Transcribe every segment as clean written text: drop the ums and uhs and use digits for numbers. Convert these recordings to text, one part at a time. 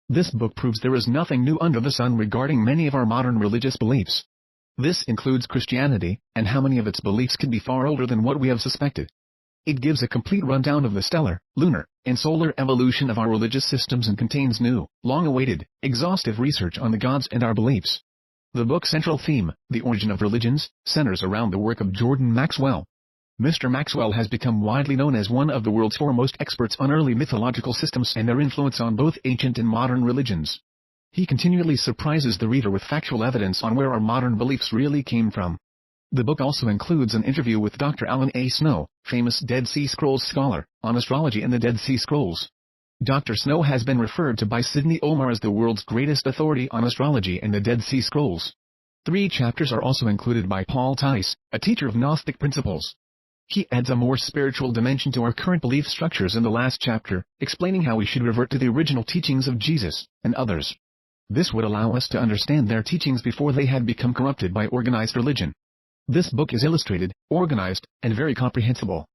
This book proves there is nothing new under the sun regarding many of our modern religious beliefs. This includes Christianity, and how many of its beliefs can be far older than what we have suspected. It gives a complete rundown of the stellar, lunar, and solar evolution of our religious systems and contains new, long-awaited, exhaustive research on the gods and our beliefs. The book's central theme, The Origin of Religions, centers around the work of Jordan Maxwell. Mr. Maxwell has become widely known as one of the world's foremost experts on early mythological systems and their influence on both ancient and modern religions. He continually surprises the reader with factual evidence on where our modern beliefs really came from. The book also includes an interview with Dr. Alan A. Snow, famous Dead Sea Scrolls scholar, on astrology and the Dead Sea Scrolls. Dr. Snow has been referred to by Sidney Omar as the world's greatest authority on astrology and the Dead Sea Scrolls. 3 chapters are also included by Paul Tice, a teacher of Gnostic principles. He adds a more spiritual dimension to our current belief structures in the last chapter, explaining how we should revert to the original teachings of Jesus and others. This would allow us to understand their teachings before they had become corrupted by organized religion. This book is illustrated, organized, and very comprehensible.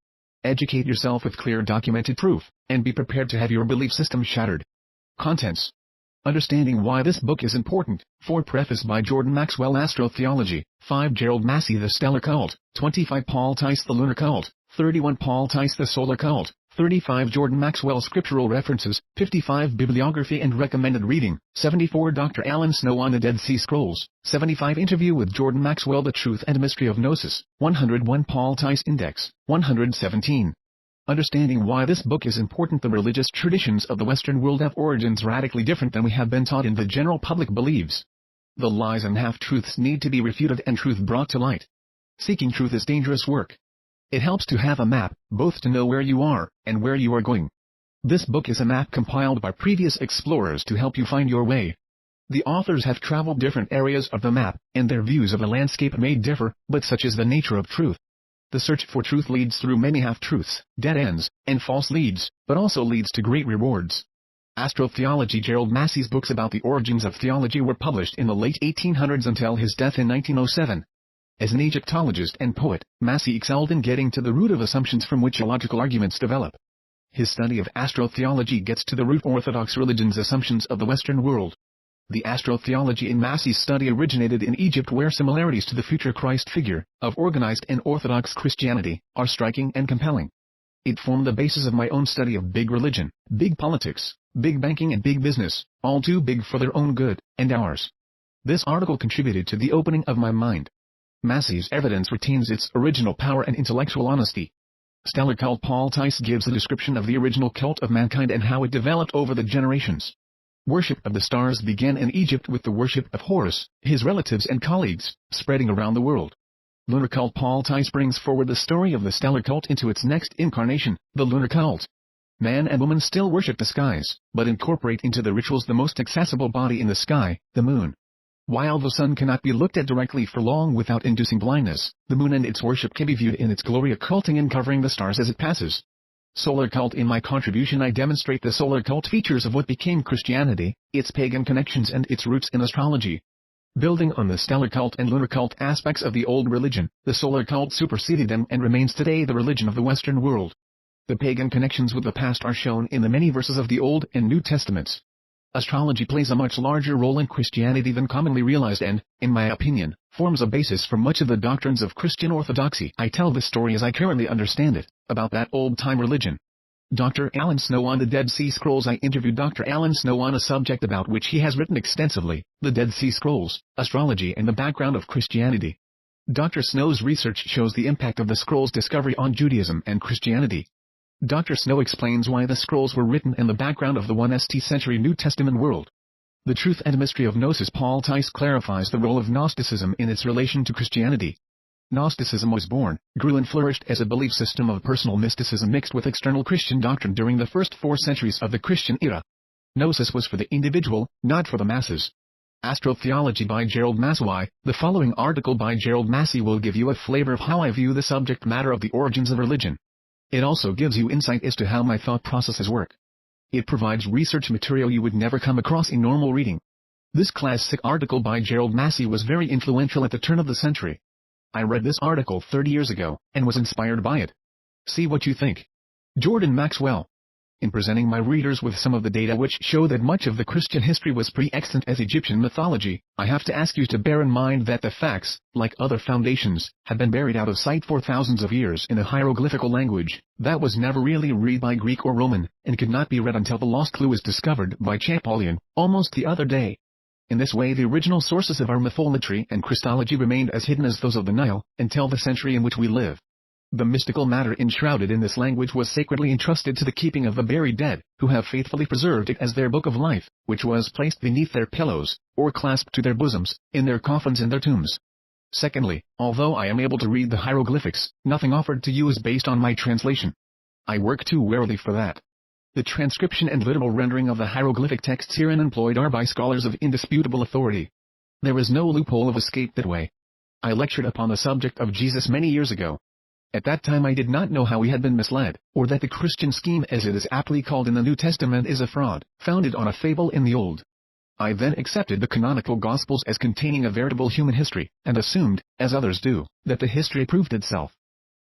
Educate yourself with clear documented proof, and be prepared to have your belief system shattered. Contents. Understanding why this book is important. 4 Preface by Jordan Maxwell, Astro-Theology. 5 Gerald Massey, The Stellar Cult. 25 Paul Tice, The Lunar Cult. 31 Paul Tice, The Solar Cult. 35 Jordan Maxwell, Scriptural References. 55 Bibliography and Recommended Reading. 74 Dr. Alan Snow on the Dead Sea Scrolls. 75 Interview with Jordan Maxwell, The Truth and Mystery of Gnosis. 101 Paul Tice Index. 117. Understanding why this book is important. The religious traditions of the Western world have origins radically different than we have been taught and the general public believes. The lies and half-truths need to be refuted and truth brought to light. Seeking truth is dangerous work. It helps to have a map, both to know where you are, and where you are going. This book is a map compiled by previous explorers to help you find your way. The authors have traveled different areas of the map, and their views of the landscape may differ, but such is the nature of truth. The search for truth leads through many half-truths, dead ends, and false leads, but also leads to great rewards. Astro-Theology. Gerald Massey's books about the origins of theology were published in the late 1800s until his death in 1907. As an Egyptologist and poet, Massey excelled in getting to the root of assumptions from which illogical arguments develop. His study of astro-theology gets to the root of Orthodox religion's assumptions of the Western world. The astro-theology in Massey's study originated in Egypt, where similarities to the future Christ figure, of organized and Orthodox Christianity, are striking and compelling. It formed the basis of my own study of big religion, big politics, big banking and big business, all too big for their own good, and ours. This article contributed to the opening of my mind. Massey's evidence retains its original power and intellectual honesty. Stellar Cult. Paul Tice gives a description of the original cult of mankind and how it developed over the generations. Worship of the stars began in Egypt with the worship of Horus, his relatives and colleagues, spreading around the world. Lunar Cult. Paul Tice brings forward the story of the stellar cult into its next incarnation, the lunar cult. Man and woman still worship the skies, but incorporate into the rituals the most accessible body in the sky, the moon. While the sun cannot be looked at directly for long without inducing blindness, the moon and its worship can be viewed in its glory, occulting and covering the stars as it passes. Solar Cult. In my contribution I demonstrate the solar cult features of what became Christianity, its pagan connections and its roots in astrology. Building on the stellar cult and lunar cult aspects of the old religion, the solar cult superseded them and remains today the religion of the Western world. The pagan connections with the past are shown in the many verses of the Old and New Testaments. Astrology plays a much larger role in Christianity than commonly realized and, in my opinion, forms a basis for much of the doctrines of Christian orthodoxy. I tell this story as I currently understand it, about that old-time religion. Dr. Alan Snow on the Dead Sea Scrolls. I interviewed Dr. Alan Snow on a subject about which he has written extensively, the Dead Sea Scrolls, astrology and the background of Christianity. Dr. Snow's research shows the impact of the scrolls' discovery on Judaism and Christianity. Dr. Snow explains why the scrolls were written in the background of the 1st century New Testament world. The Truth and Mystery of Gnosis. Paul Tice clarifies the role of Gnosticism in its relation to Christianity. Gnosticism was born, grew and flourished as a belief system of personal mysticism mixed with external Christian doctrine during the first 4 centuries of the Christian era. Gnosis was for the individual, not for the masses. Astro-Theology by Gerald Massey. The following article by Gerald Massey will give you a flavor of how I view the subject matter of the origins of religion. It also gives you insight as to how my thought processes work. It provides research material you would never come across in normal reading. This classic article by Gerald Massey was very influential at the turn of the century. I read this article 30 years ago, and was inspired by it. See what you think. Jordan Maxwell. In presenting my readers with some of the data which show that much of the Christian history was pre-extant as Egyptian mythology, I have to ask you to bear in mind that the facts, like other foundations, have been buried out of sight for thousands of years in a hieroglyphical language that was never really read by Greek or Roman, and could not be read until the lost clue was discovered by Champollion, almost the other day. In this way the original sources of our mythology and Christology remained as hidden as those of the Nile, until the century in which we live. The mystical matter enshrouded in this language was sacredly entrusted to the keeping of the buried dead, who have faithfully preserved it as their book of life, which was placed beneath their pillows, or clasped to their bosoms, in their coffins and their tombs. Secondly, although I am able to read the hieroglyphics, nothing offered to you is based on my translation. I work too warily for that. The transcription and literal rendering of the hieroglyphic texts herein employed are by scholars of indisputable authority. There is no loophole of escape that way. I lectured upon the subject of Jesus many years ago. At that time I did not know how we had been misled, or that the Christian scheme as it is aptly called in the New Testament is a fraud, founded on a fable in the Old. I then accepted the canonical Gospels as containing a veritable human history, and assumed, as others do, that the history proved itself.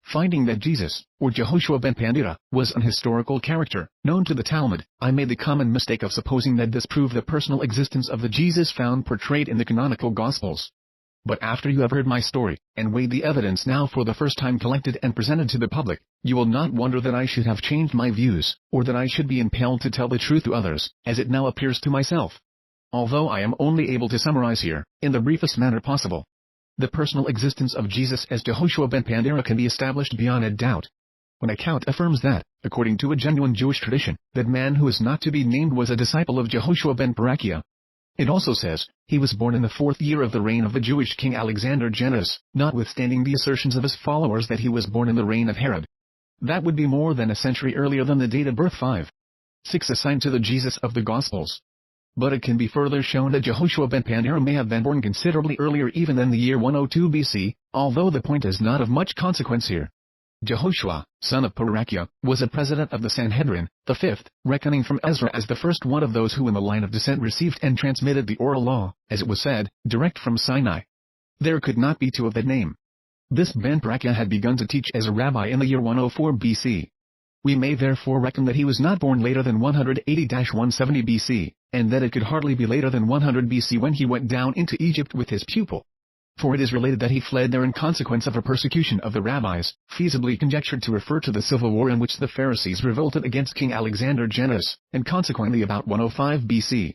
Finding that Jesus, or Jehoshua ben Pandira, was an historical character, known to the Talmud, I made the common mistake of supposing that this proved the personal existence of the Jesus found portrayed in the canonical Gospels. But after you have heard my story, and weighed the evidence now for the first time collected and presented to the public, you will not wonder that I should have changed my views, or that I should be impelled to tell the truth to others, as it now appears to myself. Although I am only able to summarize here, in the briefest manner possible, the personal existence of Jesus as Jehoshua ben Pandira can be established beyond a doubt. When account affirms that, according to a genuine Jewish tradition, that man who is not to be named was a disciple of Jehoshua ben Parachia. It also says, he was born in the 4th year of the reign of the Jewish king Alexander Jannaeus, notwithstanding the assertions of his followers that he was born in the reign of Herod. That would be more than a century earlier than the date of birth 5. 6 assigned to the Jesus of the Gospels. But it can be further shown that Jehoshua ben Pandira may have been born considerably earlier even than the year 102 BC, although the point is not of much consequence here. Jehoshua, son of Parachia, was a president of the Sanhedrin, the 5th, reckoning from Ezra as the first one of those who in the line of descent received and transmitted the oral law, as it was said, direct from Sinai. There could not be two of that name. This ben Parachia had begun to teach as a rabbi in the year 104 BC. We may therefore reckon that he was not born later than 180-170 BC, and that it could hardly be later than 100 BC when he went down into Egypt with his pupil. For it is related that he fled there in consequence of a persecution of the rabbis, feasibly conjectured to refer to the civil war in which the Pharisees revolted against King Alexander Jannaeus, and consequently about 105 BC.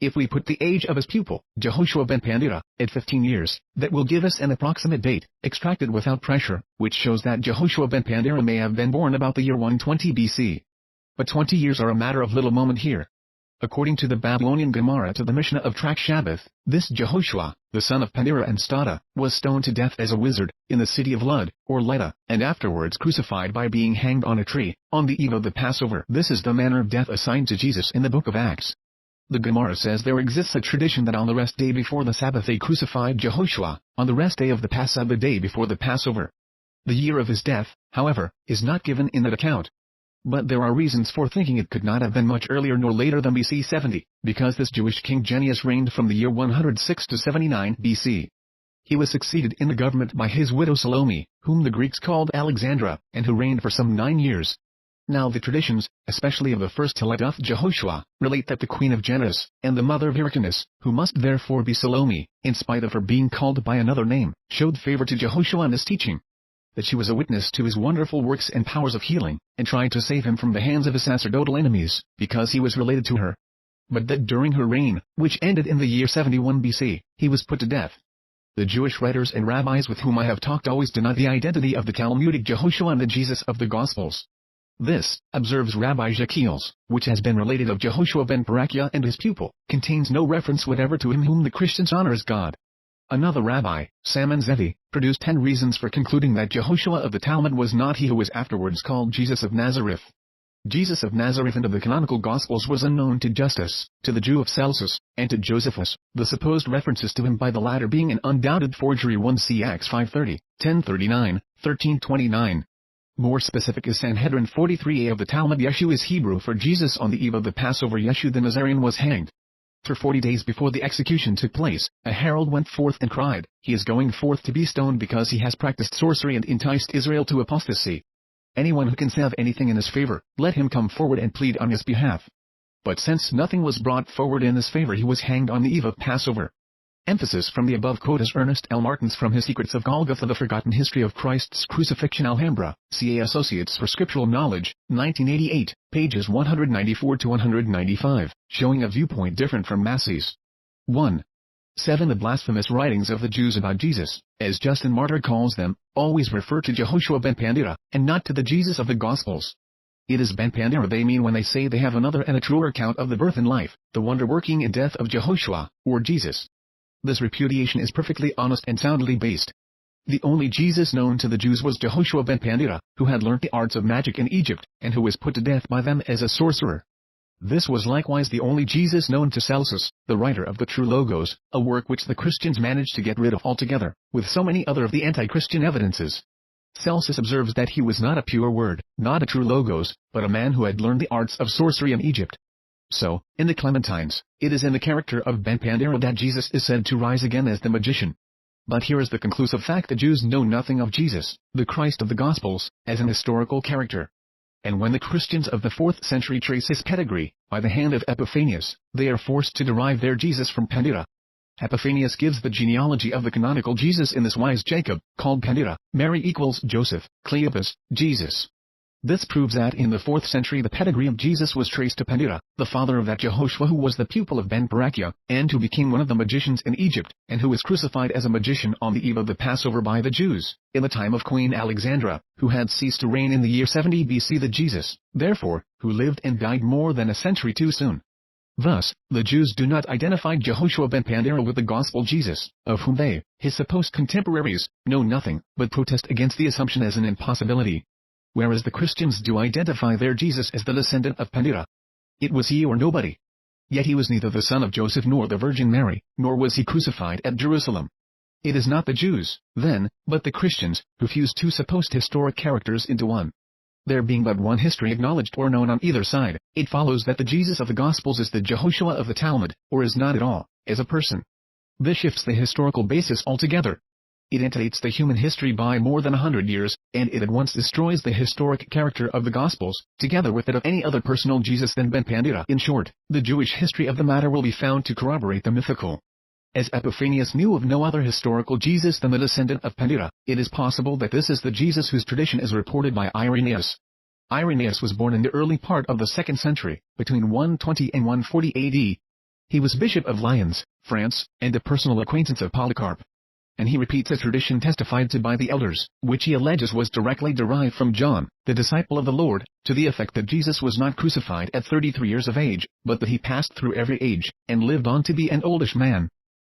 If we put the age of his pupil, Jehoshua ben Pandira, at 15 years, that will give us an approximate date, extracted without pressure, which shows that Jehoshua ben Pandira may have been born about the year 120 BC. But 20 years are a matter of little moment here. According to the Babylonian Gemara to the Mishnah of Trach Shabbath, this Jehoshua, the son of Pandira and Stada, was stoned to death as a wizard, in the city of Lud, or Lydda, and afterwards crucified by being hanged on a tree, on the eve of the Passover. This is the manner of death assigned to Jesus in the book of Acts. The Gemara says there exists a tradition that on the rest day before the Sabbath they crucified Jehoshua, on the rest day of the Passover, the day before the Passover. The year of his death, however, is not given in that account. But there are reasons for thinking it could not have been much earlier nor later than BC 70, because this Jewish king Jannaeus reigned from the year 106 to 79 BC. He was succeeded in the government by his widow Salome, whom the Greeks called Alexandra, and who reigned for some 9 years. Now the traditions, especially of the first Teledoth Jehoshua, relate that the queen of Jannaeus, and the mother of Hyrcanus, who must therefore be Salome, in spite of her being called by another name, showed favor to Jehoshua in his teaching. That she was a witness to his wonderful works and powers of healing, and tried to save him from the hands of his sacerdotal enemies, because he was related to her. But that during her reign, which ended in the year 71 BC, he was put to death. The Jewish writers and rabbis with whom I have talked always deny the identity of the Talmudic Jehoshua and the Jesus of the Gospels. This, observes Rabbi Jekiels, which has been related of Jehoshua ben Parachia and his pupil, contains no reference whatever to him whom the Christians honor as God. Another rabbi, Salmon Zevi, produced 10 reasons for concluding that Jehoshua of the Talmud was not he who was afterwards called Jesus of Nazareth. Jesus of Nazareth into the canonical Gospels was unknown to Justus, to the Jew of Celsus, and to Josephus, the supposed references to him by the latter being an undoubted forgery. 1 See Acts 5:30, 10:39, 13:29. More specific is Sanhedrin 43a of the Talmud. Yeshu is Hebrew for Jesus. On the eve of the Passover, Yeshu the Nazarene was hanged. For 40 days before the execution took place, a herald went forth and cried, "He is going forth to be stoned because he has practiced sorcery and enticed Israel to apostasy." Anyone who can say of anything in his favor, let him come forward and plead on his behalf. But since nothing was brought forward in his favor, he was hanged on the eve of Passover. Emphasis from the above quote is Ernest L. Martin's From His Secrets of Golgotha, The Forgotten History of Christ's Crucifixion, Alhambra, CA Associates for Scriptural Knowledge, 1988, pages 194 to 195, showing a viewpoint different from Massey's. 1. 7. The blasphemous writings of the Jews about Jesus, as Justin Martyr calls them, always refer to Jehoshua ben Pandira, and not to the Jesus of the Gospels. It is ben Pandira they mean when they say they have another and a truer account of the birth and life, the wonder-working and death of Jehoshua, or Jesus. This repudiation is perfectly honest and soundly based. The only Jesus known to the Jews was Jehoshua ben Pandira, who had learnt the arts of magic in Egypt, and who was put to death by them as a sorcerer. This was likewise the only Jesus known to Celsus, the writer of the True Logos, a work which the Christians managed to get rid of altogether, with so many other of the anti-Christian evidences. Celsus observes that he was not a pure word, not a true Logos, but a man who had learned the arts of sorcery in Egypt. So, in the Clementines, it is in the character of ben Pandira that Jesus is said to rise again as the magician. But here is the conclusive fact: the Jews know nothing of Jesus, the Christ of the Gospels, as an historical character. And when the Christians of the 4th century trace his pedigree, by the hand of Epiphanius, they are forced to derive their Jesus from Pandira. Epiphanius gives the genealogy of the canonical Jesus in this wise: Jacob, called Pandira, Mary equals Joseph, Cleopas, Jesus. This proves that in the 4th century the pedigree of Jesus was traced to Pandira, the father of that Jehoshua who was the pupil of Ben Berechiah, and who became one of the magicians in Egypt, and who was crucified as a magician on the eve of the Passover by the Jews, in the time of Queen Alexandra, who had ceased to reign in the year 70 BC. The Jesus, therefore, who lived and died more than a century too soon. Thus, the Jews do not identify Jehoshua ben Pandira with the Gospel Jesus, of whom they, his supposed contemporaries, know nothing, but protest against the assumption as an impossibility. Whereas the Christians do identify their Jesus as the descendant of Pandira. It was he or nobody. Yet he was neither the son of Joseph nor the Virgin Mary, nor was he crucified at Jerusalem. It is not the Jews, then, but the Christians, who fuse two supposed historic characters into one. There being but one history acknowledged or known on either side, it follows that the Jesus of the Gospels is the Jehoshua of the Talmud, or is not at all, as a person. This shifts the historical basis altogether. It antedates the human history by more than 100 years, and it at once destroys the historic character of the Gospels, together with that of any other personal Jesus than ben Pandira. In short, the Jewish history of the matter will be found to corroborate the mythical. As Epiphanius knew of no other historical Jesus than the descendant of Pandira, it is possible that this is the Jesus whose tradition is reported by Irenaeus. Irenaeus was born in the early part of the 2nd century, between 120 and 140 AD. He was Bishop of Lyons, France, and a personal acquaintance of Polycarp. And he repeats a tradition testified to by the elders, which he alleges was directly derived from John, the disciple of the Lord, to the effect that Jesus was not crucified at 33 years of age, but that he passed through every age, and lived on to be an oldish man.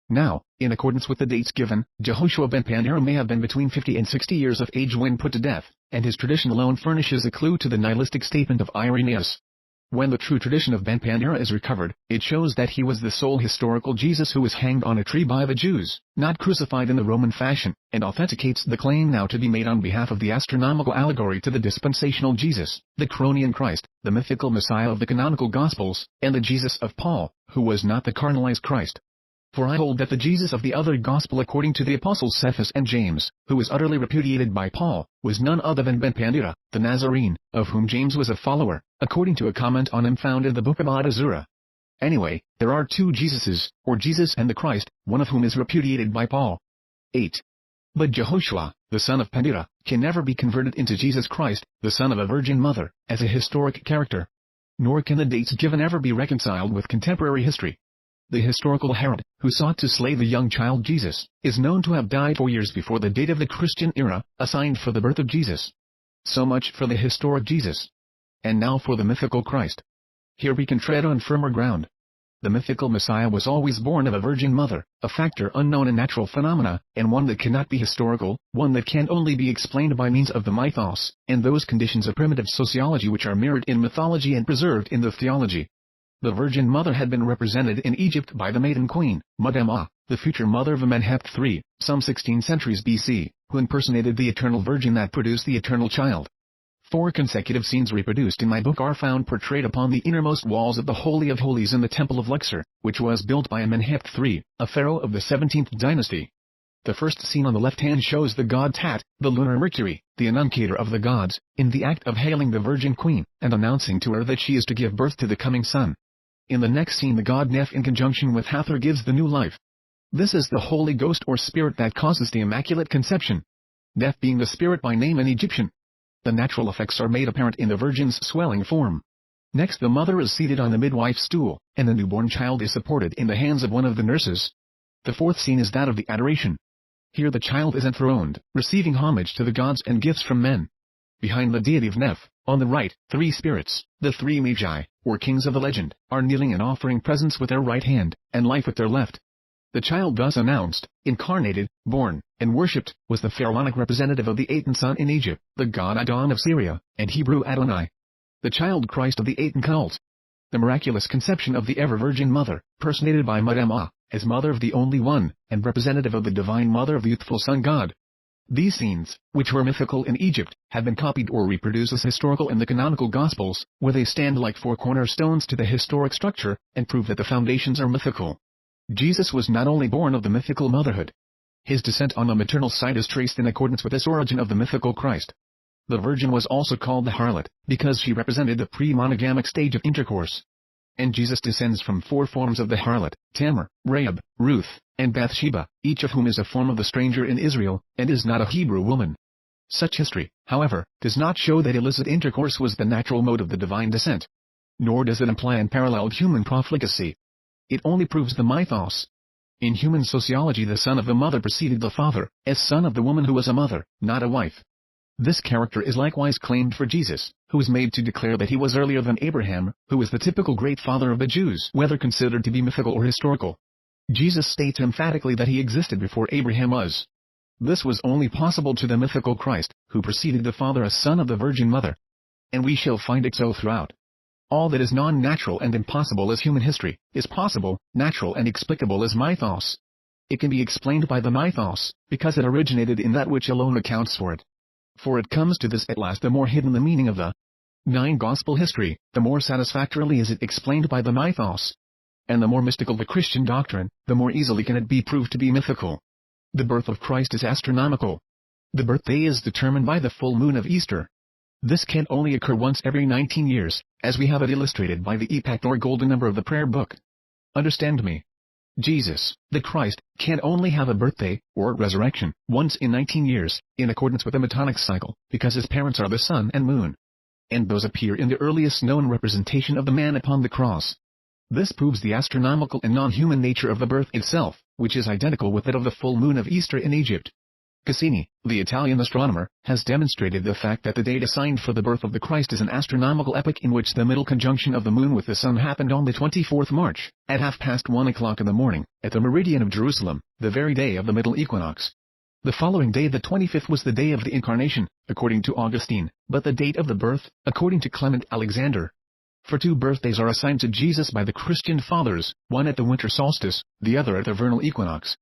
Now, in accordance with the dates given, Jehoshua ben Pandira may have been between 50 and 60 years of age when put to death, and his tradition alone furnishes a clue to the nihilistic statement of Irenaeus. When the true tradition of ben Pandira is recovered, it shows that he was the sole historical Jesus who was hanged on a tree by the Jews, not crucified in the Roman fashion, and authenticates the claim now to be made on behalf of the astronomical allegory to the dispensational Jesus, the Chronian Christ, the mythical Messiah of the canonical Gospels, and the Jesus of Paul, who was not the carnalized Christ. For I hold that the Jesus of the other Gospel according to the Apostles Cephas and James, who was utterly repudiated by Paul, was none other than ben Pandira, the Nazarene, of whom James was a follower, according to a comment on him found in the book of Adazura. Anyway, there are two Jesuses, or Jesus and the Christ, one of whom is repudiated by Paul. 8. But Jehoshua, the son of Pandira, can never be converted into Jesus Christ, the son of a virgin mother, as a historic character. Nor can the dates given ever be reconciled with contemporary history. The historical Herod, who sought to slay the young child Jesus, is known to have died 4 years before the date of the Christian era, assigned for the birth of Jesus. So much for the historic Jesus. And now for the mythical Christ. Here we can tread on firmer ground. The mythical Messiah was always born of a virgin mother, a factor unknown in natural phenomena, and one that cannot be historical, one that can only be explained by means of the mythos, and those conditions of primitive sociology which are mirrored in mythology and preserved in the theology. The Virgin Mother had been represented in Egypt by the maiden queen, Mudamah, the future mother of Amenhotep III, some 16 centuries BC, who impersonated the eternal Virgin that produced the eternal child. 4 consecutive scenes reproduced in my book are found portrayed upon the innermost walls of the Holy of Holies in the Temple of Luxor, which was built by Amenhotep III, a pharaoh of the 17th dynasty. The first scene on the left hand shows the god Tat, the lunar Mercury, the annunciator of the gods, in the act of hailing the Virgin Queen, and announcing to her that she is to give birth to the coming son. In the next scene the god Neph in conjunction with Hathor gives the new life. This is the Holy Ghost or Spirit that causes the Immaculate Conception. Neph being the spirit by name in Egyptian. The natural effects are made apparent in the Virgin's swelling form. Next the mother is seated on the midwife's stool, and the newborn child is supported in the hands of one of the nurses. The fourth scene is that of the adoration. Here the child is enthroned, receiving homage to the gods and gifts from men. Behind the deity of Neph, on the right, three spirits, the three Magi, or kings of the legend, are kneeling and offering presents with their right hand, and life with their left. The child thus announced, incarnated, born, and worshipped, was the pharaonic representative of the Aten sun in Egypt, the god Adon of Syria, and Hebrew Adonai. The child Christ of the Aten cult. The miraculous conception of the ever-Virgin Mother, personated by Madama, as Mother of the Only One, and representative of the Divine Mother of the youthful Sun God. These scenes, which were mythical in Egypt, have been copied or reproduced as historical in the canonical Gospels, where they stand like four cornerstones to the historic structure, and prove that the foundations are mythical. Jesus was not only born of the mythical motherhood. His descent on the maternal side is traced in accordance with this origin of the mythical Christ. The Virgin was also called the harlot, because she represented the pre-monogamic stage of intercourse. And Jesus descends from four forms of the harlot, Tamar, Rahab, Ruth, and Bathsheba, each of whom is a form of the stranger in Israel, and is not a Hebrew woman. Such history, however, does not show that illicit intercourse was the natural mode of the divine descent. Nor does it imply unparalleled human profligacy. It only proves the mythos. In human sociology the son of the mother preceded the father, as son of the woman who was a mother, not a wife. This character is likewise claimed for Jesus, who is made to declare that he was earlier than Abraham, who is the typical great father of the Jews, whether considered to be mythical or historical. Jesus states emphatically that he existed before Abraham was. This was only possible to the mythical Christ, who preceded the Father as son of the Virgin Mother. And we shall find it so throughout. All that is non-natural and impossible as human history, is possible, natural and explicable as mythos. It can be explained by the mythos, because it originated in that which alone accounts for it. For it comes to this at last, the more hidden the meaning of the 9 gospel history, the more satisfactorily is it explained by the mythos. And the more mystical the Christian doctrine, the more easily can it be proved to be mythical. The birth of Christ is astronomical. The birthday is determined by the full moon of Easter. This can only occur once every 19 years, as we have it illustrated by the epoch or golden number of the prayer book. Understand me. Jesus, the Christ, can only have a birthday, or resurrection, once in 19 years, in accordance with the Metonic cycle, because his parents are the sun and moon. And those appear in the earliest known representation of the man upon the cross. This proves the astronomical and non-human nature of the birth itself, which is identical with that of the full moon of Easter in Egypt. Cassini, the Italian astronomer, has demonstrated the fact that the date assigned for the birth of the Christ is an astronomical epoch in which the middle conjunction of the moon with the sun happened on the 24th March, at 1:30 in the morning, at the meridian of Jerusalem, the very day of the middle equinox. The following day, the 25th, was the day of the Incarnation, according to Augustine, but the date of the birth, according to Clement Alexander. For 2 birthdays are assigned to Jesus by the Christian fathers, one at the winter solstice, the other at the vernal equinox.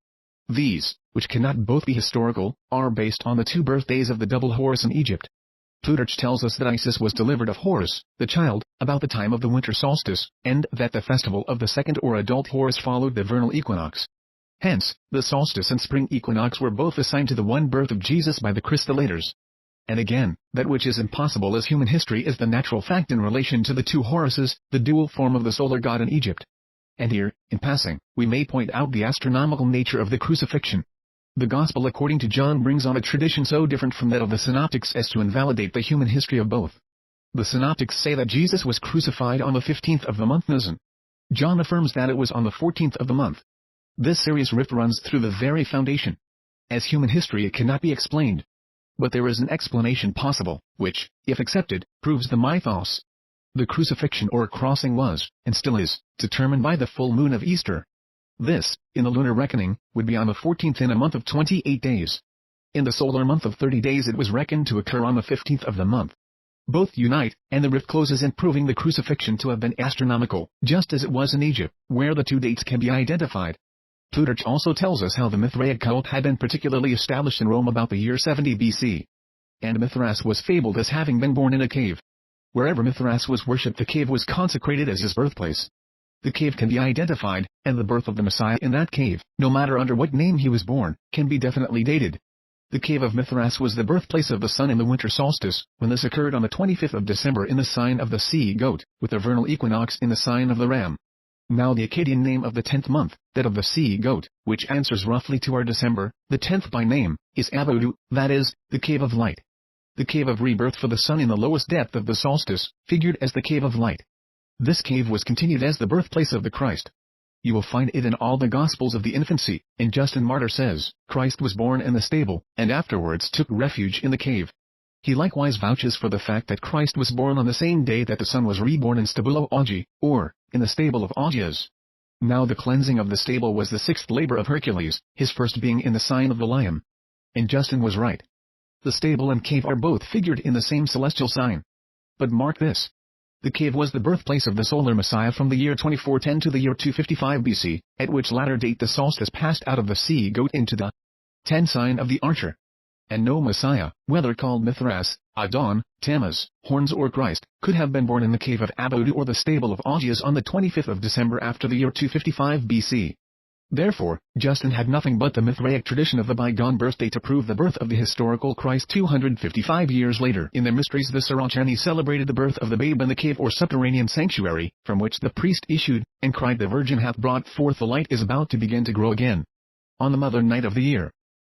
These, which cannot both be historical, are based on the 2 birthdays of the double Horus in Egypt. Plutarch tells us that Isis was delivered of Horus, the child, about the time of the winter solstice, and that the festival of the second or adult Horus followed the vernal equinox. Hence, the solstice and spring equinox were both assigned to the one birth of Jesus by the Christolators. And again, that which is impossible as human history is the natural fact in relation to the 2 Horuses, the dual form of the solar god in Egypt. And here, in passing, we may point out the astronomical nature of the crucifixion. The Gospel according to John brings on a tradition so different from that of the Synoptics as to invalidate the human history of both. The Synoptics say that Jesus was crucified on the 15th of the month Nisan. John affirms that it was on the 14th of the month. This serious rift runs through the very foundation. As human history it cannot be explained. But there is an explanation possible, which, if accepted, proves the mythos. The crucifixion or crossing was, and still is, determined by the full moon of Easter. This, in the lunar reckoning, would be on the 14th in a month of 28 days. In the solar month of 30 days it was reckoned to occur on the 15th of the month. Both unite, and the rift closes in proving the crucifixion to have been astronomical, just as it was in Egypt, where the 2 dates can be identified. Plutarch also tells us how the Mithraic cult had been particularly established in Rome about the year 70 BC. And Mithras was fabled as having been born in a cave. Wherever Mithras was worshipped, the cave was consecrated as his birthplace. The cave can be identified, and the birth of the Messiah in that cave, no matter under what name he was born, can be definitely dated. The cave of Mithras was the birthplace of the sun in the winter solstice, when this occurred on the 25th of December in the sign of the sea-goat, with the vernal equinox in the sign of the ram. Now the Akkadian name of the 10th month, that of the sea-goat, which answers roughly to our December, the 10th by name, is Abodu, that is, the cave of light. The cave of rebirth for the sun in the lowest depth of the solstice, figured as the cave of light. This cave was continued as the birthplace of the Christ. You will find it in all the Gospels of the infancy, and Justin Martyr says, Christ was born in the stable, and afterwards took refuge in the cave. He likewise vouches for the fact that Christ was born on the same day that the sun was reborn in Stabulo Augi, or, in the stable of Augias. Now the cleansing of the stable was the sixth labor of Hercules, his first being in the sign of the lion. And Justin was right. The stable and cave are both figured in the same celestial sign. But mark this. The cave was the birthplace of the solar Messiah from the year 2410 to the year 255 BC, at which latter date the solstice passed out of the sea-goat into the 10 sign of the archer. And no Messiah, whether called Mithras, Adon, Tammuz, Horns or Christ, could have been born in the cave of Abodu or the stable of Augias on the 25th of December after the year 255 BC. Therefore, Justin had nothing but the Mithraic tradition of the bygone birthday to prove the birth of the historical Christ 255 years later. In their mysteries the Saraceni celebrated the birth of the babe in the cave or subterranean sanctuary, from which the priest issued, and cried, the Virgin hath brought forth, the light is about to begin to grow again. On the mother night of the year.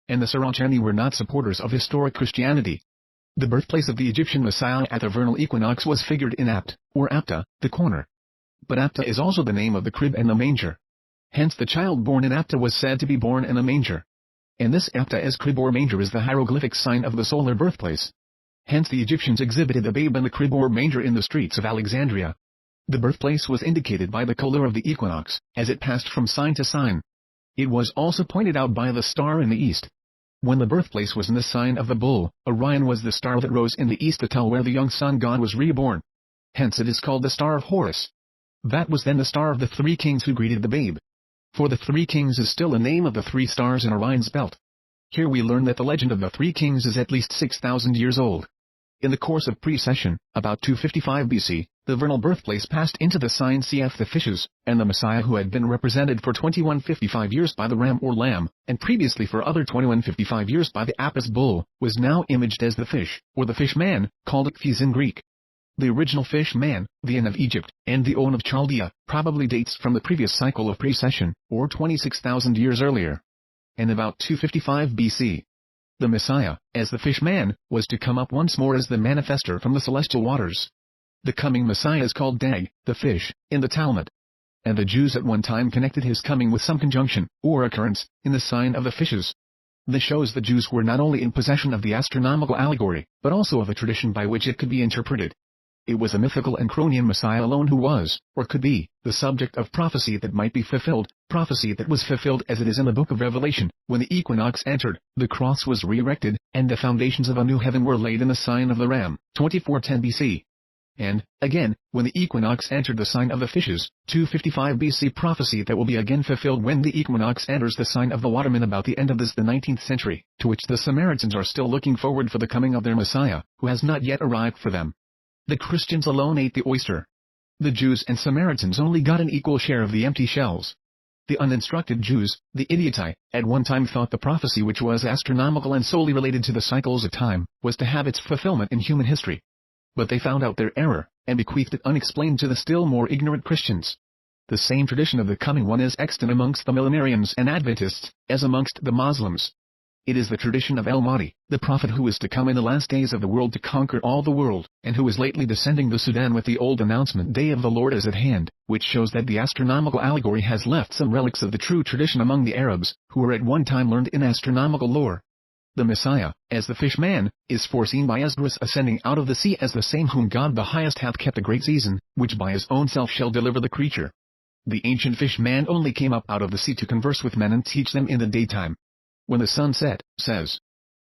And the Saraceni were not supporters of historic Christianity. The birthplace of the Egyptian Messiah at the vernal equinox was figured in Apt, or Apta, the corner. But Apta is also the name of the crib and the manger. Hence the child born in Apta was said to be born in a manger. And this Apta as crib or manger is the hieroglyphic sign of the solar birthplace. Hence the Egyptians exhibited the babe in the crib or manger in the streets of Alexandria. The birthplace was indicated by the color of the equinox, as it passed from sign to sign. It was also pointed out by the star in the east. When the birthplace was in the sign of the bull, Orion was the star that rose in the east to tell where the young sun god was reborn. Hence it is called the star of Horus. That was then the star of the three kings who greeted the babe. For the three kings is still the name of the three stars in Orion's belt. Here we learn that the legend of the three kings is at least 6,000 years old. In the course of precession, about 255 BC, the vernal birthplace passed into the sign CF the fishes, and the Messiah who had been represented for 2155 years by the ram or lamb, and previously for other 2155 years by the Apis bull, was now imaged as the fish, or the fish man, called ichthys in Greek. The original fish man, the An of Egypt, and the On of Chaldea, probably dates from the previous cycle of precession, or 26,000 years earlier. And about 255 BC. The Messiah, as the fish man, was to come up once more as the manifester from the celestial waters. The coming Messiah is called Dag, the fish, in the Talmud. And the Jews at one time connected his coming with some conjunction, or occurrence, in the sign of the fishes. This shows the Jews were not only in possession of the astronomical allegory, but also of a tradition by which it could be interpreted. It was a mythical and Cronian Messiah alone who was, or could be, the subject of prophecy that might be fulfilled, prophecy that was fulfilled as it is in the book of Revelation. When the equinox entered, the cross was re-erected, and the foundations of a new heaven were laid in the sign of the ram, 2410 BC. And, again, when the equinox entered the sign of the fishes, 255 BC prophecy that will be again fulfilled when the equinox enters the sign of the waterman about the end of the 19th century, to which the Samaritans are still looking forward for the coming of their Messiah, who has not yet arrived for them. The Christians alone ate the oyster. The Jews and Samaritans only got an equal share of the empty shells. The uninstructed Jews, the idioti, at one time thought the prophecy which was astronomical and solely related to the cycles of time, was to have its fulfillment in human history. But they found out their error, and bequeathed it unexplained to the still more ignorant Christians. The same tradition of the coming one is extant amongst the millenarians and Adventists, as amongst the Muslims. It is the tradition of El-Mahdi, the prophet who is to come in the last days of the world to conquer all the world, and who is lately descending the Sudan with the old announcement Day of the Lord is at hand, which shows that the astronomical allegory has left some relics of the true tradition among the Arabs, who were at one time learned in astronomical lore. The Messiah, as the fish man, is foreseen by Esdras ascending out of the sea as the same whom God the highest hath kept a great season, which by his own self shall deliver the creature. The ancient fish man only came up out of the sea to converse with men and teach them in the daytime. When the sun set, says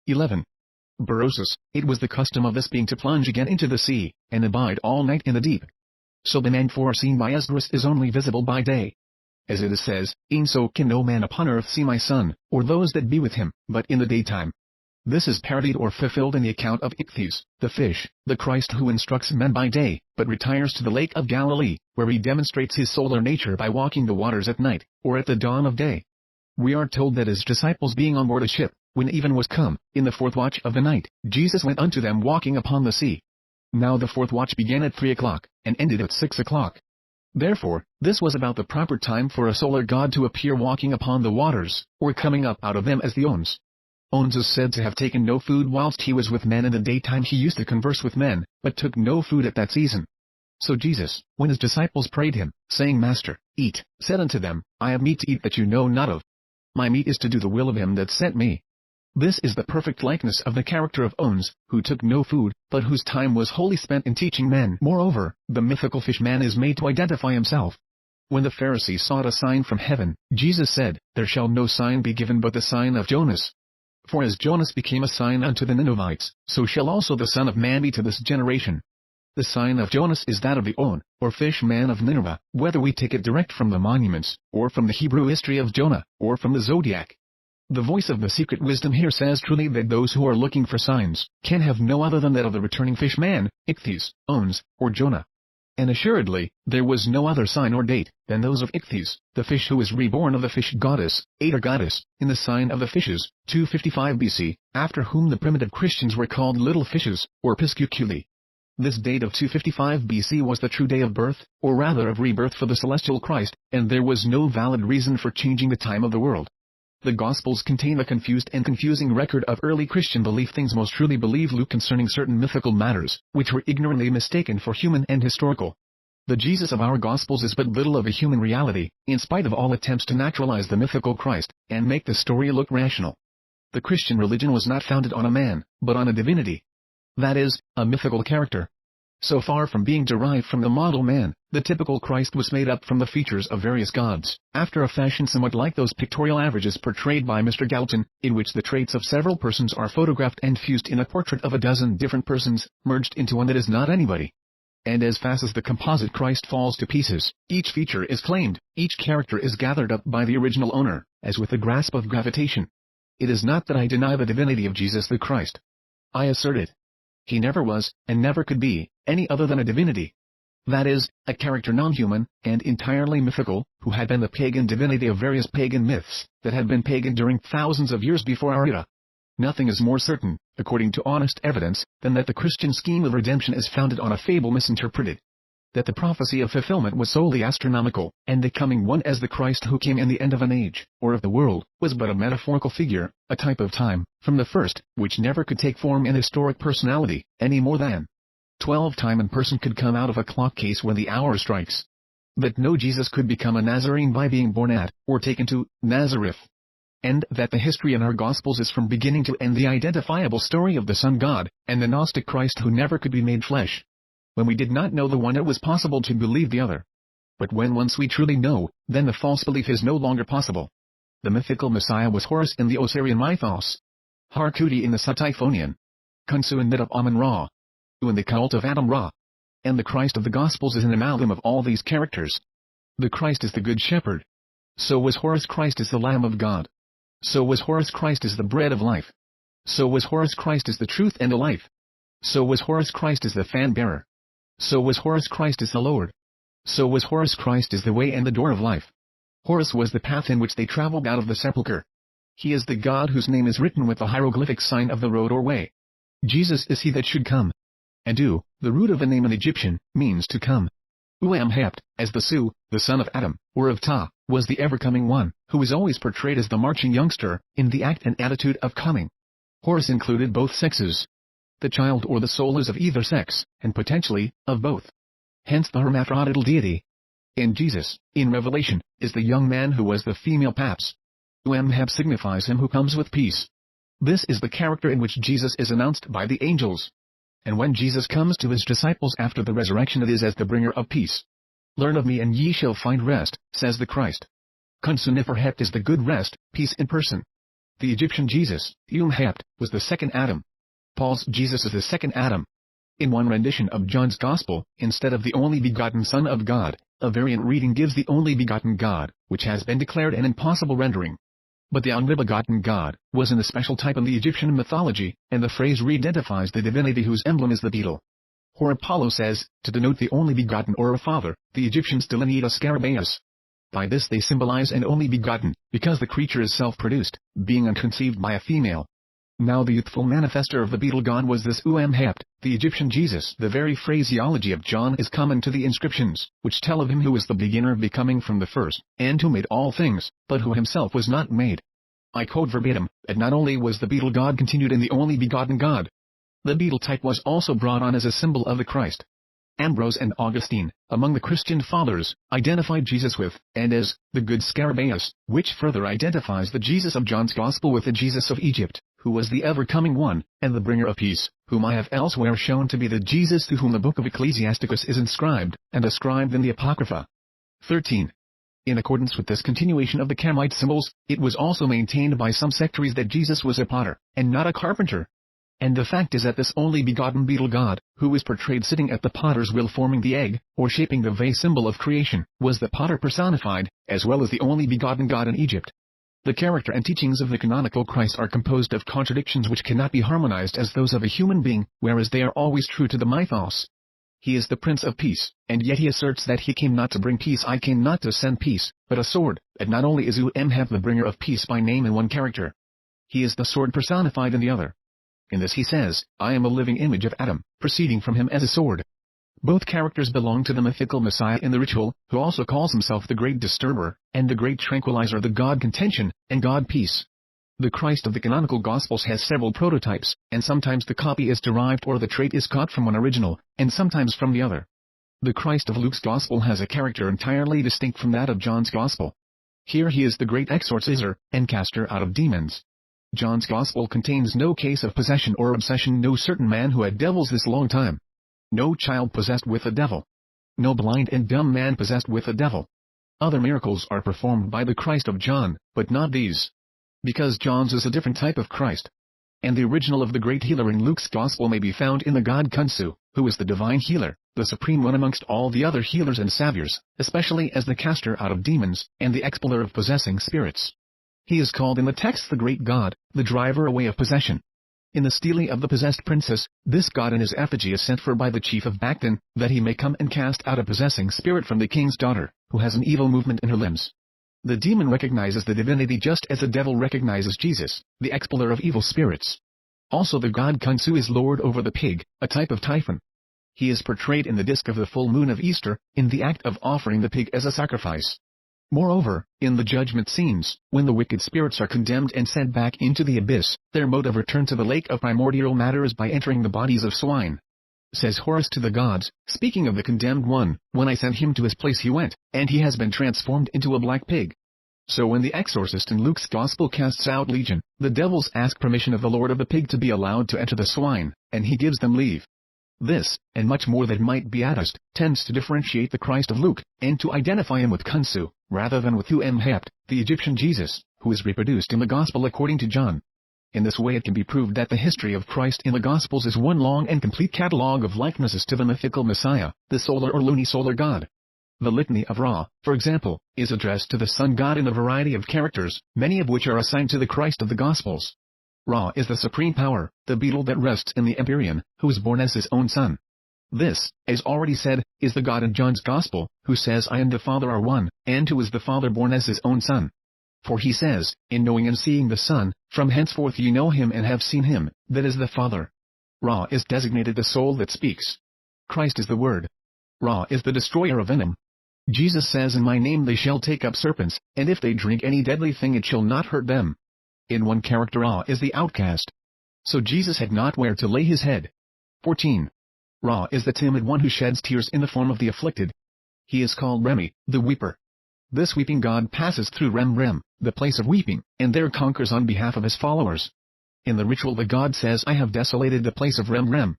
11. Berosus, it was the custom of this being to plunge again into the sea, and abide all night in the deep. So the man foreseen by Esdras is only visible by day. As it says, e'en so can no man upon earth see my son, or those that be with him, but in the daytime. This is parodied or fulfilled in the account of Ichthys, the fish, the Christ who instructs men by day, but retires to the lake of Galilee, where he demonstrates his solar nature by walking the waters at night, or at the dawn of day. We are told that his disciples being on board a ship, when even was come, in the fourth watch of the night, Jesus went unto them walking upon the sea. Now the fourth watch began at 3 o'clock, and ended at 6 o'clock. Therefore, this was about the proper time for a solar god to appear walking upon the waters, or coming up out of them as the Ons. Ons is said to have taken no food whilst he was with men in the daytime. He used to converse with men, but took no food at that season. So Jesus, when his disciples prayed him, saying, Master, eat, said unto them, I have meat to eat that you know not of. My meat is to do the will of him that sent me. This is the perfect likeness of the character of Ons, who took no food, but whose time was wholly spent in teaching men. Moreover, the mythical fish man is made to identify himself. When the Pharisees sought a sign from heaven, Jesus said, There shall no sign be given but the sign of Jonas. For as Jonas became a sign unto the Ninevites, so shall also the Son of Man be to this generation. The sign of Jonas is that of the On, or fish man of Nineveh, whether we take it direct from the monuments, or from the Hebrew history of Jonah, or from the zodiac. The voice of the secret wisdom here says truly that those who are looking for signs, can have no other than that of the returning fish man, Ichthys, Ons, or Jonah. And assuredly, there was no other sign or date, than those of Ichthys, the fish who was reborn of the fish goddess, Ada goddess, in the sign of the fishes, 255 BC, after whom the primitive Christians were called little fishes, or Piscuculi. This date of 255 BC was the true day of birth, or rather of rebirth for the celestial Christ, and there was no valid reason for changing the time of the world. The Gospels contain a confused and confusing record of early Christian belief. Things most truly believed Luke concerning certain mythical matters, which were ignorantly mistaken for human and historical. The Jesus of our Gospels is but little of a human reality, in spite of all attempts to naturalize the mythical Christ, and make the story look rational. The Christian religion was not founded on a man, but on a divinity. That is, a mythical character. So far from being derived from the model man, the typical Christ was made up from the features of various gods, after a fashion somewhat like those pictorial averages portrayed by Mr. Galton, in which the traits of several persons are photographed and fused in a portrait of a dozen different persons, merged into one that is not anybody. And as fast as the composite Christ falls to pieces, each feature is claimed, each character is gathered up by the original owner, as with the grasp of gravitation. It is not that I deny the divinity of Jesus the Christ. I assert it. He never was, and never could be, any other than a divinity. That is, a character non-human, and entirely mythical, who had been the pagan divinity of various pagan myths, that had been pagan during thousands of years before our era. Nothing is more certain, according to honest evidence, than that the Christian scheme of redemption is founded on a fable misinterpreted. That the prophecy of fulfillment was solely astronomical, and the coming one as the Christ who came in the end of an age, or of the world, was but a metaphorical figure, a type of time, from the first, which never could take form in historic personality, any more than 12 time and person could come out of a clock case when the hour strikes. That no Jesus could become a Nazarene by being born at, or taken to, Nazareth. And that the history in our Gospels is from beginning to end the identifiable story of the Son God, and the Gnostic Christ who never could be made flesh. When we did not know the one, it was possible to believe the other. But when once we truly know, then the false belief is no longer possible. The mythical Messiah was Horus in the Osirian mythos, Harkuti in the Sut-Typhonian, Khonsu in that of Amun-Ra, in the cult of Adam-Ra. And the Christ of the Gospels is an amalgam of all these characters. The Christ is the Good Shepherd. So was Horus. Christ is the Lamb of God. So was Horus. Christ is the bread of life. So was Horus. Christ is the truth and the life. So was Horus. Christ is the fan-bearer. So was Horus. Christ is the Lord. So was Horus. Christ is the way and the door of life. Horus was the path in which they traveled out of the sepulchre. He is the God whose name is written with the hieroglyphic sign of the road or way. Jesus is he that should come. And Du, the root of the name in Egyptian, means to come. Uamhept, as the Su, the son of Adam, or of Ta, was the ever-coming one, who is always portrayed as the marching youngster, in the act and attitude of coming. Horus included both sexes. The child or the soul is of either sex, and potentially, of both. Hence the hermaphroditical deity. And Jesus, in Revelation, is the young man who was the female paps. Uamheb signifies him who comes with peace. This is the character in which Jesus is announced by the angels. And when Jesus comes to his disciples after the resurrection, it is as the bringer of peace. Learn of me and ye shall find rest, says the Christ. Khonsuniferhept is the good rest, peace in person. The Egyptian Jesus, Umhept, was the second Adam. Paul's Jesus is the second Adam. In one rendition of John's Gospel, instead of the only begotten Son of God, a variant reading gives the only begotten God, which has been declared an impossible rendering. But the only-begotten God was an especial type in the Egyptian mythology, and the phrase re-identifies the divinity whose emblem is the beetle. Or Apollo says, to denote the only-begotten or a father, the Egyptians delineate a scarabaeus. By this they symbolize an only-begotten, because the creature is self-produced, being unconceived by a female. Now the youthful manifester of the beetle god was this Hept, the Egyptian Jesus. The very phraseology of John is common to the inscriptions, which tell of him who is the beginner of becoming from the first, and who made all things, but who himself was not made. I quote verbatim, and not only was the beetle god continued in the only-begotten God, the beetle type was also brought on as a symbol of the Christ. Ambrose and Augustine, among the Christian fathers, identified Jesus with, and as, the good scarabaeus, which further identifies the Jesus of John's Gospel with the Jesus of Egypt, who was the ever-coming one, and the bringer of peace, whom I have elsewhere shown to be the Jesus to whom the book of Ecclesiasticus is inscribed, and ascribed in the Apocrypha. 13. In accordance with this continuation of the Camite symbols, it was also maintained by some sectaries that Jesus was a potter, and not a carpenter. And the fact is that this only-begotten beetle god, who is portrayed sitting at the potter's wheel forming the egg, or shaping the vase symbol of creation, was the potter personified, as well as the only-begotten God in Egypt. The character and teachings of the canonical Christ are composed of contradictions which cannot be harmonized as those of a human being, whereas they are always true to the mythos. He is the Prince of Peace, and yet he asserts that he came not to bring peace. I came not to send peace, but a sword. And not only is Hept the bringer of peace by name in one character, he is the sword personified in the other. In this he says, I am a living image of Adam, proceeding from him as a sword. Both characters belong to the mythical Messiah in the ritual, who also calls himself the Great Disturber, and the Great Tranquilizer, the God Contention, and God Peace. The Christ of the canonical Gospels has several prototypes, and sometimes the copy is derived or the trait is caught from one original, and sometimes from the other. The Christ of Luke's Gospel has a character entirely distinct from that of John's Gospel. Here he is the great exorciser, and caster out of demons. John's Gospel contains no case of possession or obsession, no certain man who had devils this long time. No child possessed with a devil. No blind and dumb man possessed with a devil. Other miracles are performed by the Christ of John, but not these. Because John's is a different type of Christ. And the original of the great healer in Luke's Gospel may be found in the God Khonsu, who is the divine healer, the supreme one amongst all the other healers and saviors, especially as the caster out of demons, and the expeller of possessing spirits. He is called in the text the great God, the driver away of possession. In the stele of the possessed princess, this god in his effigy is sent for by the chief of Bacton, that he may come and cast out a possessing spirit from the king's daughter, who has an evil movement in her limbs. The demon recognizes the divinity just as the devil recognizes Jesus, the expeller of evil spirits. Also the god Khonsu is lord over the pig, a type of Typhon. He is portrayed in the disk of the full moon of Easter, in the act of offering the pig as a sacrifice. Moreover, in the judgment scenes, when the wicked spirits are condemned and sent back into the abyss, their mode of return to the lake of primordial matter is by entering the bodies of swine. Says Horus to the gods, speaking of the condemned one, when I sent him to his place he went, and he has been transformed into a black pig. So when the exorcist in Luke's Gospel casts out legion, the devils ask permission of the Lord of the pig to be allowed to enter the swine, and he gives them leave. This, and much more that might be added, tends to differentiate the Christ of Luke, and to identify him with Khonsu, rather than with Hept, the Egyptian Jesus, who is reproduced in the Gospel according to John. In this way it can be proved that the history of Christ in the Gospels is one long and complete catalogue of likenesses to the mythical Messiah, the solar or lunisolar God. The Litany of Ra, for example, is addressed to the Sun God in a variety of characters, many of which are assigned to the Christ of the Gospels. Ra is the supreme power, the beetle that rests in the Empyrean, who is born as his own son. This, as already said, is the God in John's Gospel, who says I and the Father are one, and who is the Father born as his own son. For he says, in knowing and seeing the Son, from henceforth you know him and have seen him, that is the Father. Ra is designated the soul that speaks. Christ is the Word. Ra is the destroyer of venom. Jesus says in my name they shall take up serpents, and if they drink any deadly thing it shall not hurt them. In one character Ra is the outcast. So Jesus had not where to lay his head. 14. Ra is the timid one who sheds tears in the form of the afflicted. He is called Remi, the weeper. This weeping god passes through Rem, the place of weeping, and there conquers on behalf of his followers. In the ritual the god says I have desolated the place of Rem.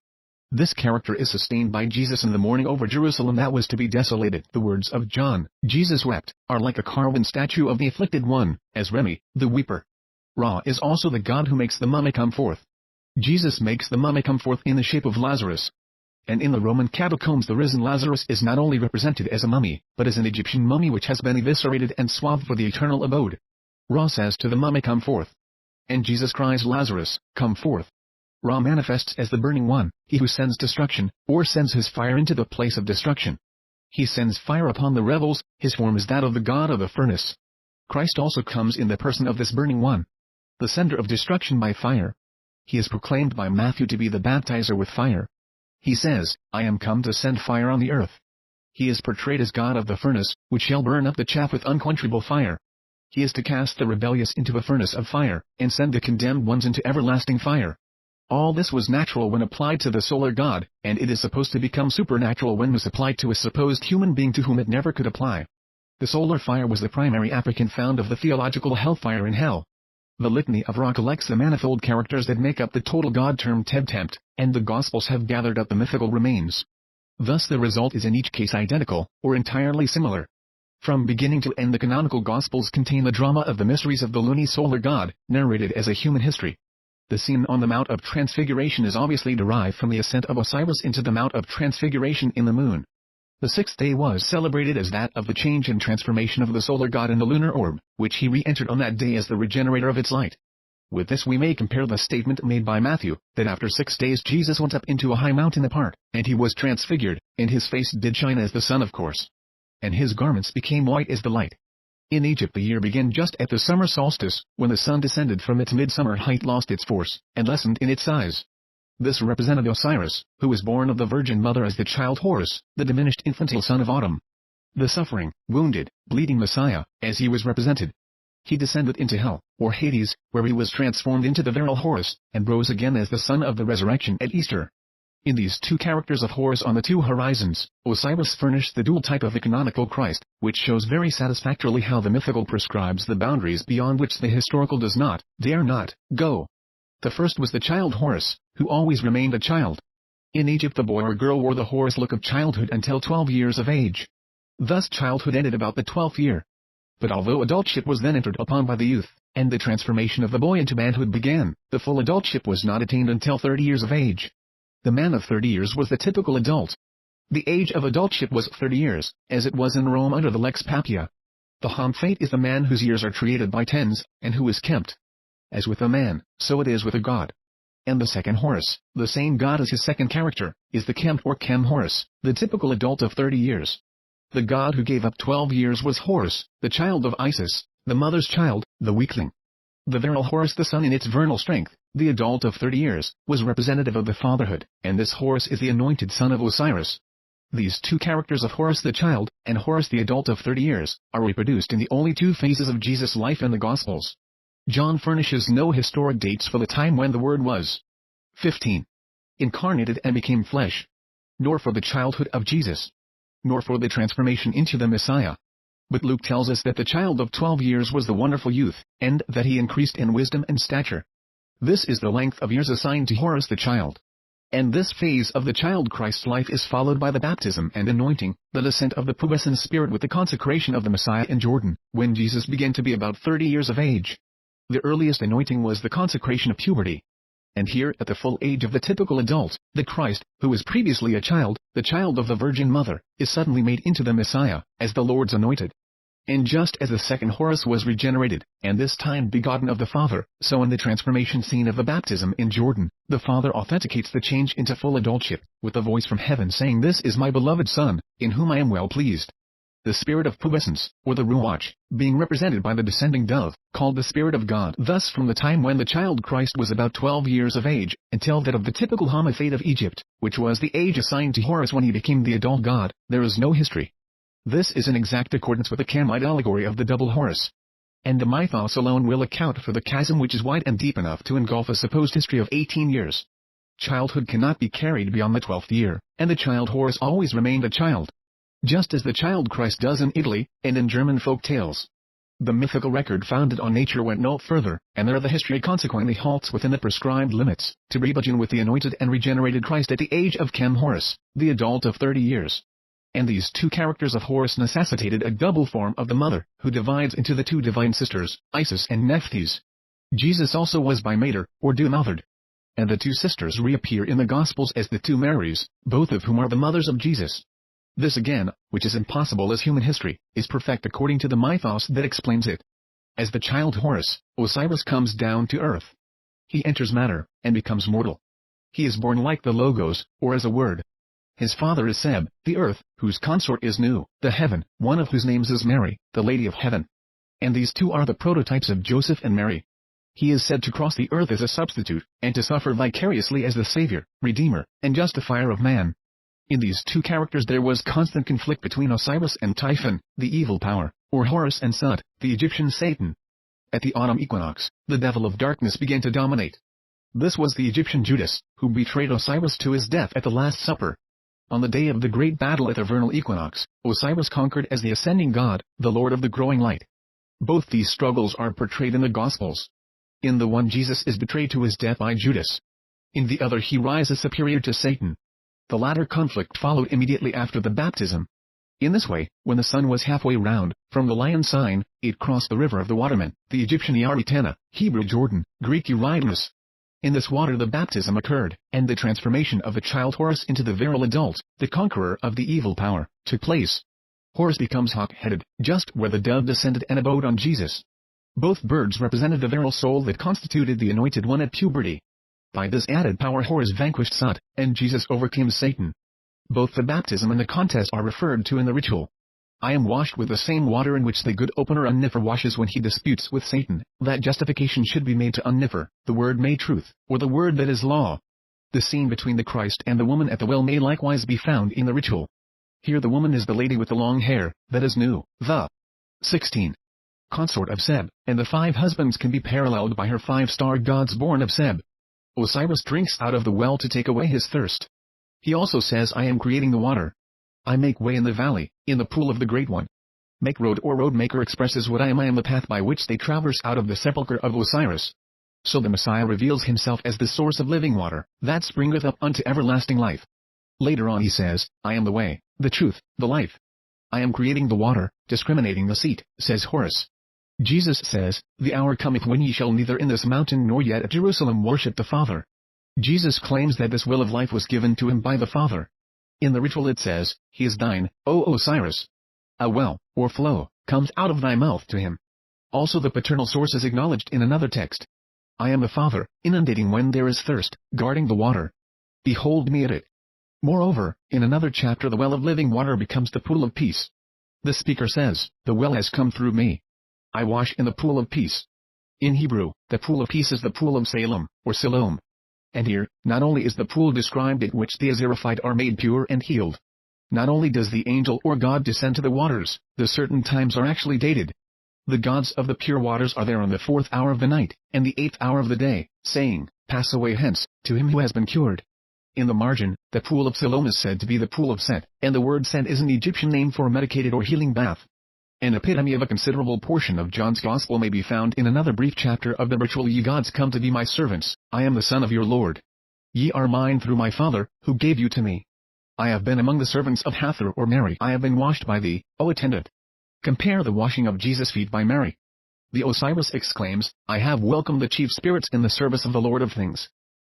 This character is sustained by Jesus in the mourning over Jerusalem that was to be desolated. The words of John, Jesus wept, are like a carven statue of the afflicted one, as Remi, the weeper. Ra is also the god who makes the mummy come forth. Jesus makes the mummy come forth in the shape of Lazarus. And in the Roman catacombs the risen Lazarus is not only represented as a mummy, but as an Egyptian mummy which has been eviscerated and swathed for the eternal abode. Ra says to the mummy, "Come forth." And Jesus cries, "Lazarus, come forth." Ra manifests as the burning one, he who sends destruction, or sends his fire into the place of destruction. He sends fire upon the rebels, his form is that of the god of the furnace. Christ also comes in the person of this burning one, the sender of destruction by fire. He is proclaimed by Matthew to be the baptizer with fire. He says, "I am come to send fire on the earth." He is portrayed as God of the furnace, which shall burn up the chaff with unquenchable fire. He is to cast the rebellious into a furnace of fire, and send the condemned ones into everlasting fire. All this was natural when applied to the solar god, and it is supposed to become supernatural when misapplied to a supposed human being to whom it never could apply. The solar fire was the primary applicant found of the theological hellfire in hell. The litany of Ra collects the manifold characters that make up the total god termed Tebtempt, and the Gospels have gathered up the mythical remains. Thus the result is in each case identical, or entirely similar. From beginning to end the canonical Gospels contain the drama of the mysteries of the luni-solar god, narrated as a human history. The scene on the Mount of Transfiguration is obviously derived from the ascent of Osiris into the Mount of Transfiguration in the moon. The sixth day was celebrated as that of the change and transformation of the solar god in the lunar orb, which he re-entered on that day as the regenerator of its light. With this we may compare the statement made by Matthew, that after 6 days Jesus went up into a high mountain apart, and he was transfigured, and his face did shine as the sun, of course. And his garments became white as the light. In Egypt the year began just at the summer solstice, when the sun descended from its midsummer height, lost its force, and lessened in its size. This represented Osiris, who was born of the Virgin Mother as the child Horus, the diminished infantile son of autumn. The suffering, wounded, bleeding Messiah, as he was represented. He descended into hell, or Hades, where he was transformed into the virile Horus, and rose again as the son of the resurrection at Easter. In these two characters of Horus on the two horizons, Osiris furnished the dual type of the canonical Christ, which shows very satisfactorily how the mythical prescribes the boundaries beyond which the historical does not, dare not, go. The first was the child Horus, who always remained a child. In Egypt the boy or girl wore the Horus look of childhood until 12 years of age. Thus childhood ended about the 12th year. But although adultship was then entered upon by the youth, and the transformation of the boy into manhood began, the full adultship was not attained until 30 years of age. The man of 30 years was the typical adult. The age of adultship was 30 years, as it was in Rome under the Lex Papia. The Homphate is the man whose years are treated by tens, and who is kempt. As with a man, so it is with a god. And the second Horus, the same god as his second character, is the kempt or chem Horus, the typical adult of 30 years. The god who gave up 12 years was Horus, the child of Isis, the mother's child, the weakling. The virile Horus, the sun in its vernal strength, the adult of 30 years, was representative of the fatherhood, and this Horus is the anointed son of Osiris. These two characters of Horus the child, and Horus the adult of 30 years, are reproduced in the only two phases of Jesus' life in the Gospels. John furnishes no historic dates for the time when the Word was 15. Incarnated and became flesh. Nor for the childhood of Jesus. Nor for the transformation into the Messiah. But Luke tells us that the child of 12 years was the wonderful youth, and that he increased in wisdom and stature. This is the length of years assigned to Horus the child. And this phase of the child Christ's life is followed by the baptism and anointing, the descent of the pubescent spirit with the consecration of the Messiah in Jordan, when Jesus began to be about 30 years of age. The earliest anointing was the consecration of puberty. And here, at the full age of the typical adult, the Christ, who was previously a child, the child of the Virgin Mother, is suddenly made into the Messiah, as the Lord's anointed. And just as the second Horus was regenerated, and this time begotten of the Father, so in the transformation scene of the baptism in Jordan, the Father authenticates the change into full adultship, with a voice from heaven saying, "This is my beloved Son, in whom I am well pleased." The spirit of pubescence, or the Ruach, being represented by the descending dove, called the Spirit of God. Thus from the time when the child Christ was about 12 years of age, until that of the typical Homphate of Egypt, which was the age assigned to Horus when he became the adult god, there is no history. This is in exact accordance with the Camite allegory of the double Horus. And the mythos alone will account for the chasm which is wide and deep enough to engulf a supposed history of 18 years. Childhood cannot be carried beyond the 12th year, and the child Horus always remained a child. Just as the child Christ does in Italy, and in German folk tales. The mythical record founded on nature went no further, and there the history consequently halts within the prescribed limits, to begin with the anointed and regenerated Christ at the age of chem Horus, the adult of 30 years. And these two characters of Horus necessitated a double form of the mother, who divides into the two divine sisters, Isis and Nephthys. Jesus also was by mater, or two-mothered. And the two sisters reappear in the Gospels as the two Marys, both of whom are the mothers of Jesus. This again, which is impossible as human history, is perfect according to the mythos that explains it. As the child Horus, Osiris comes down to earth. He enters matter, and becomes mortal. He is born like the Logos, or as a word. His father is Seb, the earth, whose consort is Nu, the heaven, one of whose names is Mary, the Lady of Heaven. And these two are the prototypes of Joseph and Mary. He is said to cross the earth as a substitute, and to suffer vicariously as the Savior, Redeemer, and Justifier of man. In these two characters there was constant conflict between Osiris and Typhon, the evil power, or Horus and Sut, the Egyptian Satan. At the autumn equinox, the devil of darkness began to dominate. This was the Egyptian Judas, who betrayed Osiris to his death at the Last Supper. On the day of the great battle at the vernal equinox, Osiris conquered as the ascending god, the Lord of the growing light. Both these struggles are portrayed in the Gospels. In the one Jesus is betrayed to his death by Judas. In the other he rises superior to Satan. The latter conflict followed immediately after the baptism. In this way, when the sun was halfway round, from the lion sign, it crossed the river of the watermen, the Egyptian Yaritana, Hebrew Jordan, Greek Eurydanus. In this water the baptism occurred, and the transformation of the child Horus into the virile adult, the conqueror of the evil power, took place. Horus becomes hawk-headed, just where the dove descended and abode on Jesus. Both birds represented the virile soul that constituted the anointed one at puberty. By this added power Horus vanquished Sut, and Jesus overcame Satan. Both the baptism and the contest are referred to in the ritual. I am washed with the same water in which the good opener Unnifer washes when he disputes with Satan, that justification should be made to Unnifer, the word made truth, or the word that is law. The scene between the Christ and the woman at the well may likewise be found in the ritual. Here the woman is the lady with the long hair, that is Nu, the 16. Consort of Seb, and the 5 husbands can be paralleled by her 5-star gods born of Seb. Osiris drinks out of the well to take away his thirst. He also says, I am creating the water. I make way in the valley, in the pool of the Great One. Make road or road maker expresses what I am the path by which they traverse out of the sepulchre of Osiris. So the Messiah reveals himself as the source of living water, that springeth up unto everlasting life. Later on he says, I am the way, the truth, the life. I am creating the water, discriminating the seat, says Horus. Jesus says, the hour cometh when ye shall neither in this mountain nor yet at Jerusalem worship the Father. Jesus claims that this well of life was given to him by the Father. In the ritual it says, he is thine, O Osiris. A well, or flow, comes out of thy mouth to him. Also the paternal source is acknowledged in another text. I am the Father, inundating when there is thirst, guarding the water. Behold me at it. Moreover, in another chapter the well of living water becomes the pool of peace. The speaker says, the well has come through me. I wash in the pool of peace. In Hebrew, the pool of peace is the pool of Salem, or Siloam. And here, not only is the pool described at which the Azerified are made pure and healed. Not only does the angel or God descend to the waters, the certain times are actually dated. The gods of the pure waters are there on the 4th hour of the night, and the 8th hour of the day, saying, pass away hence, to him who has been cured. In the margin, the pool of Siloam is said to be the pool of Set, and the word Set is an Egyptian name for a medicated or healing bath. An epitome of a considerable portion of John's Gospel may be found in another brief chapter of the ritual. Ye gods come to be my servants, I am the Son of your Lord. Ye are mine through my Father, who gave you to me. I have been among the servants of Hathor or Mary. I have been washed by thee, O attendant. Compare the washing of Jesus' feet by Mary. The Osiris exclaims, I have welcomed the chief spirits in the service of the Lord of things.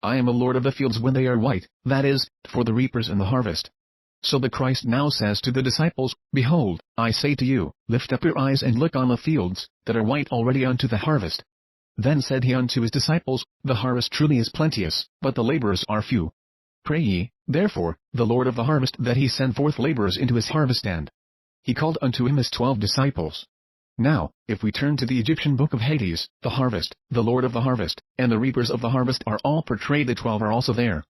I am the Lord of the fields when they are white, that is, for the reapers in the harvest. So the Christ now says to the disciples, behold, I say to you, lift up your eyes and look on the fields, that are white already unto the harvest. Then said he unto his disciples, the harvest truly is plenteous, but the laborers are few. Pray ye, therefore, the Lord of the harvest that he send forth laborers into his harvest. And he called unto him his 12 disciples. Now, if we turn to the Egyptian book of Hades, the harvest, the Lord of the harvest, and the reapers of the harvest are all portrayed. The 12 are also there.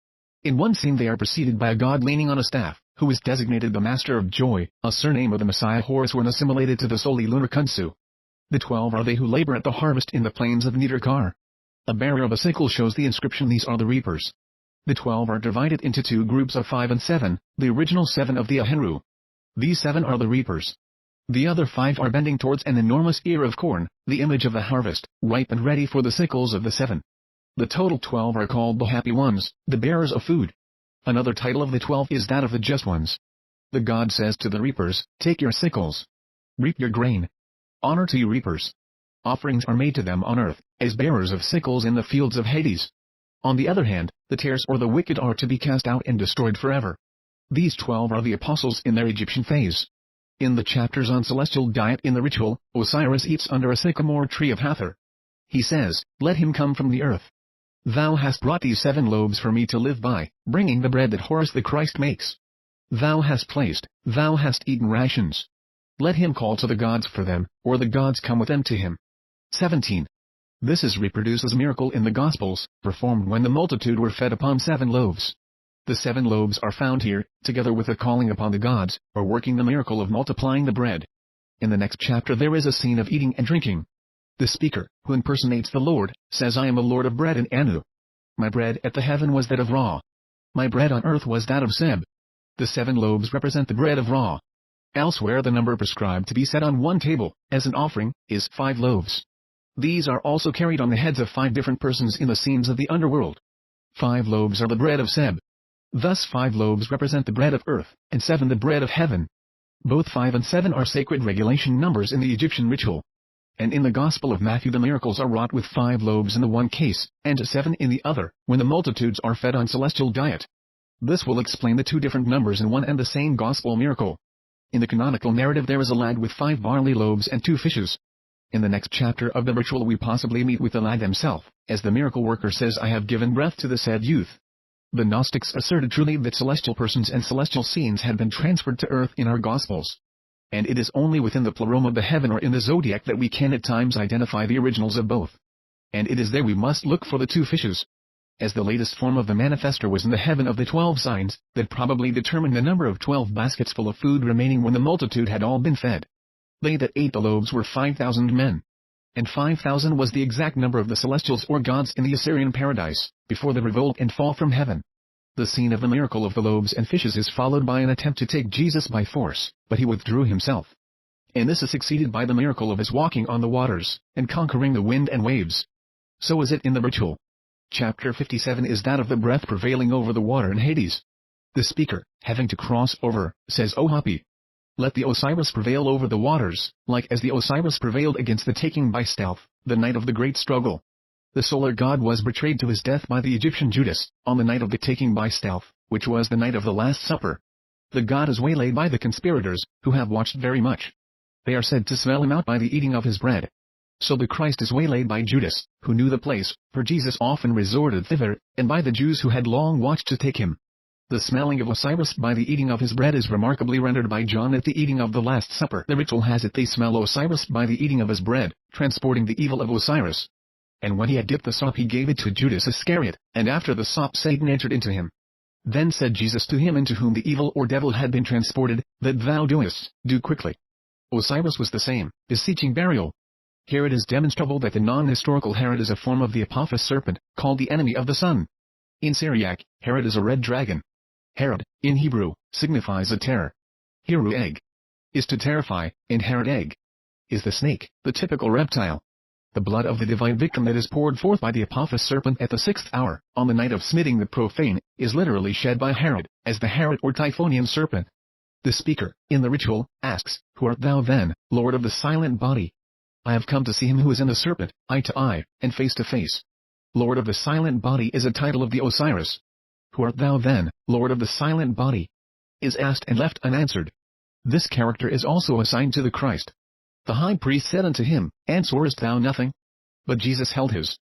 In one scene they are preceded by a god leaning on a staff, who is designated the Master of Joy, a surname of the Messiah Horus when assimilated to the Soli lunar Khunsu. The 12 are they who labor at the harvest in the plains of Nidarkar. A bearer of a sickle shows the inscription, these are the reapers. The 12 are divided into 2 groups of 5 and 7, the original 7 of the Ahenru. These 7 are the reapers. The other 5 are bending towards an enormous ear of corn, the image of the harvest, ripe and ready for the sickles of the 7. The total 12 are called the happy ones, the bearers of food. Another title of the 12 is that of the just ones. The God says to the reapers, take your sickles. Reap your grain. Honor to you reapers. Offerings are made to them on earth, as bearers of sickles in the fields of Hades. On the other hand, the tares or the wicked are to be cast out and destroyed forever. These 12 are the apostles in their Egyptian phase. In the chapters on celestial diet in the ritual, Osiris eats under a sycamore tree of Hathor. He says, "Let him come from the earth. Thou hast brought these 7 loaves for me to live by, bringing the bread that Horus the Christ makes. Thou hast eaten rations. Let him call to the gods for them, or the gods come with them to him." 17. This is reproduced as a miracle in the Gospels, performed when the multitude were fed upon 7 loaves. The 7 loaves are found here, together with the calling upon the gods, or working the miracle of multiplying the bread. In the next chapter there is a scene of eating and drinking. The speaker, who impersonates the Lord, says, "I am a Lord of bread and Anu. My bread at the heaven was that of Ra. My bread on earth was that of Seb." The 7 loaves represent the bread of Ra. Elsewhere the number prescribed to be set on one table, as an offering, is 5 loaves. These are also carried on the heads of 5 different persons in the scenes of the underworld. 5 loaves are the bread of Seb. Thus 5 loaves represent the bread of earth, and 7 the bread of heaven. Both 5 and 7 are sacred regulation numbers in the Egyptian ritual. And in the Gospel of Matthew the miracles are wrought with 5 loaves in the one case, and 7 in the other, when the multitudes are fed on celestial diet. This will explain the 2 different numbers in one and the same Gospel miracle. In the canonical narrative there is a lad with 5 barley loaves and 2 fishes. In the next chapter of the ritual we possibly meet with the lad himself, as the miracle worker says, "I have given breath to the said youth." The Gnostics asserted truly that celestial persons and celestial scenes had been transferred to earth in our Gospels. And it is only within the pleroma of the heaven or in the zodiac that we can at times identify the originals of both. And it is there we must look for the 2 fishes. As the latest form of the manifestor was in the heaven of the 12 signs, that probably determined the number of 12 baskets full of food remaining when the multitude had all been fed. They that ate the loaves were 5,000 men. And 5,000 was the exact number of the celestials or gods in the Assyrian paradise, before the revolt and fall from heaven. The scene of the miracle of the loaves and fishes is followed by an attempt to take Jesus by force, but he withdrew himself. And this is succeeded by the miracle of his walking on the waters, and conquering the wind and waves. So is it in the ritual. Chapter 57 is that of the breath prevailing over the water in Hades. The speaker, having to cross over, says, "O Hapi, let the Osiris prevail over the waters, like as the Osiris prevailed against the taking by stealth, the night of the great struggle." The solar god was betrayed to his death by the Egyptian Judas, on the night of the taking by stealth, which was the night of the Last Supper. The god is waylaid by the conspirators, who have watched very much. They are said to smell him out by the eating of his bread. So the Christ is waylaid by Judas, who knew the place, for Jesus often resorted thither, and by the Jews who had long watched to take him. The smelling of Osiris by the eating of his bread is remarkably rendered by John at the eating of the Last Supper. The ritual has it they smell Osiris by the eating of his bread, transporting the evil of Osiris. And when he had dipped the sop he gave it to Judas Iscariot, and after the sop Satan entered into him. Then said Jesus to him into whom the evil or devil had been transported, "That thou doest, do quickly." Osiris was the same, beseeching burial. Here it is demonstrable that the non-historical Herod is a form of the Apophis serpent, called the enemy of the sun. In Syriac, Herod is a red dragon. Herod, in Hebrew, signifies a terror. Heru egg is to terrify, and Herod egg is the snake, the typical reptile. The blood of the divine victim that is poured forth by the Apophis serpent at the 6th hour, on the night of smiting the profane, is literally shed by Herod, as the Herod or Typhonian serpent. The speaker, in the ritual, asks, "Who art thou then, Lord of the silent body?" "I have come to see him who is in the serpent, eye to eye, and face to face." Lord of the silent body is a title of the Osiris. "Who art thou then, Lord of the silent body?" is asked and left unanswered. This character is also assigned to the Christ. The high priest said unto him, "Answerest thou nothing?" But Jesus held his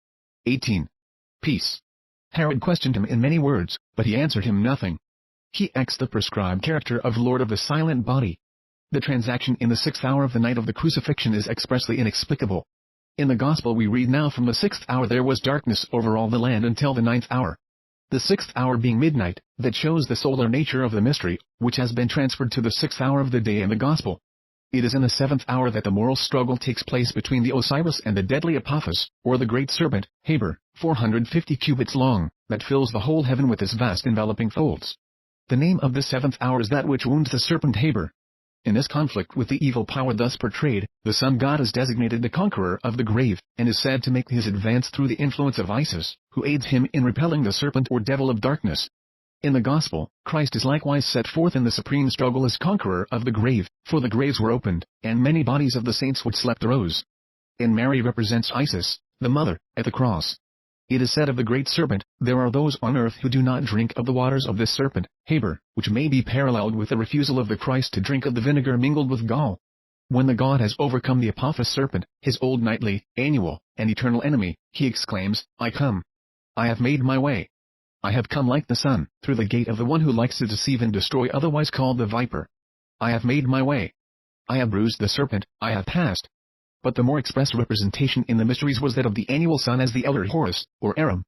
18. Peace. Herod questioned him in many words, but he answered him nothing. He acts the prescribed character of Lord of the silent body. The transaction in the 6th hour of the night of the crucifixion is expressly inexplicable. In the Gospel we read, "Now from the 6th hour there was darkness over all the land until the 9th hour. The 6th hour being midnight, that shows the solar nature of the mystery, which has been transferred to the 6th hour of the day in the Gospel. It is in the 7th hour that the moral struggle takes place between the Osiris and the deadly Apophis, or the great serpent, Haber, 450 cubits long, that fills the whole heaven with his vast enveloping folds. The name of the 7th hour is that which wounds the serpent Haber. In this conflict with the evil power thus portrayed, the sun god is designated the conqueror of the grave, and is said to make his advance through the influence of Isis, who aids him in repelling the serpent or devil of darkness. In the Gospel, Christ is likewise set forth in the supreme struggle as conqueror of the grave, for the graves were opened, and many bodies of the saints which slept arose. And Mary represents Isis, the mother, at the cross. It is said of the great serpent, there are those on earth who do not drink of the waters of this serpent, Haber, which may be paralleled with the refusal of the Christ to drink of the vinegar mingled with gall. When the God has overcome the Apophis serpent, his old nightly, annual, and eternal enemy, he exclaims, I come. I have made my way. I have come like the sun, through the gate of the one who likes to deceive and destroy, otherwise called the viper. I have made my way. I have bruised the serpent, I have passed. But the more express representation in the mysteries was that of the annual sun as the elder Horus, or Aram.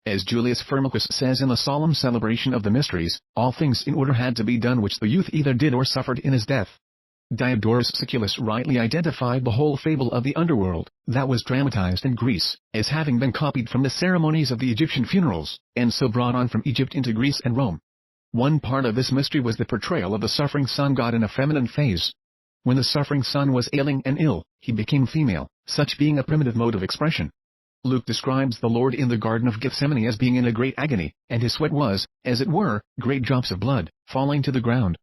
As Julius Firmicus says in the solemn celebration of the mysteries, all things in order had to be done which the youth either did or suffered in his death. Diodorus Siculus rightly identified the whole fable of the underworld, that was dramatized in Greece, as having been copied from the ceremonies of the Egyptian funerals, and so brought on from Egypt into Greece and Rome. One part of this mystery was the portrayal of the suffering sun god in a feminine phase. When the suffering sun was ailing and ill, he became female, such being a primitive mode of expression. Luke describes the Lord in the Garden of Gethsemane as being in a great agony, and his sweat was, as it were, great drops of blood, falling to the ground.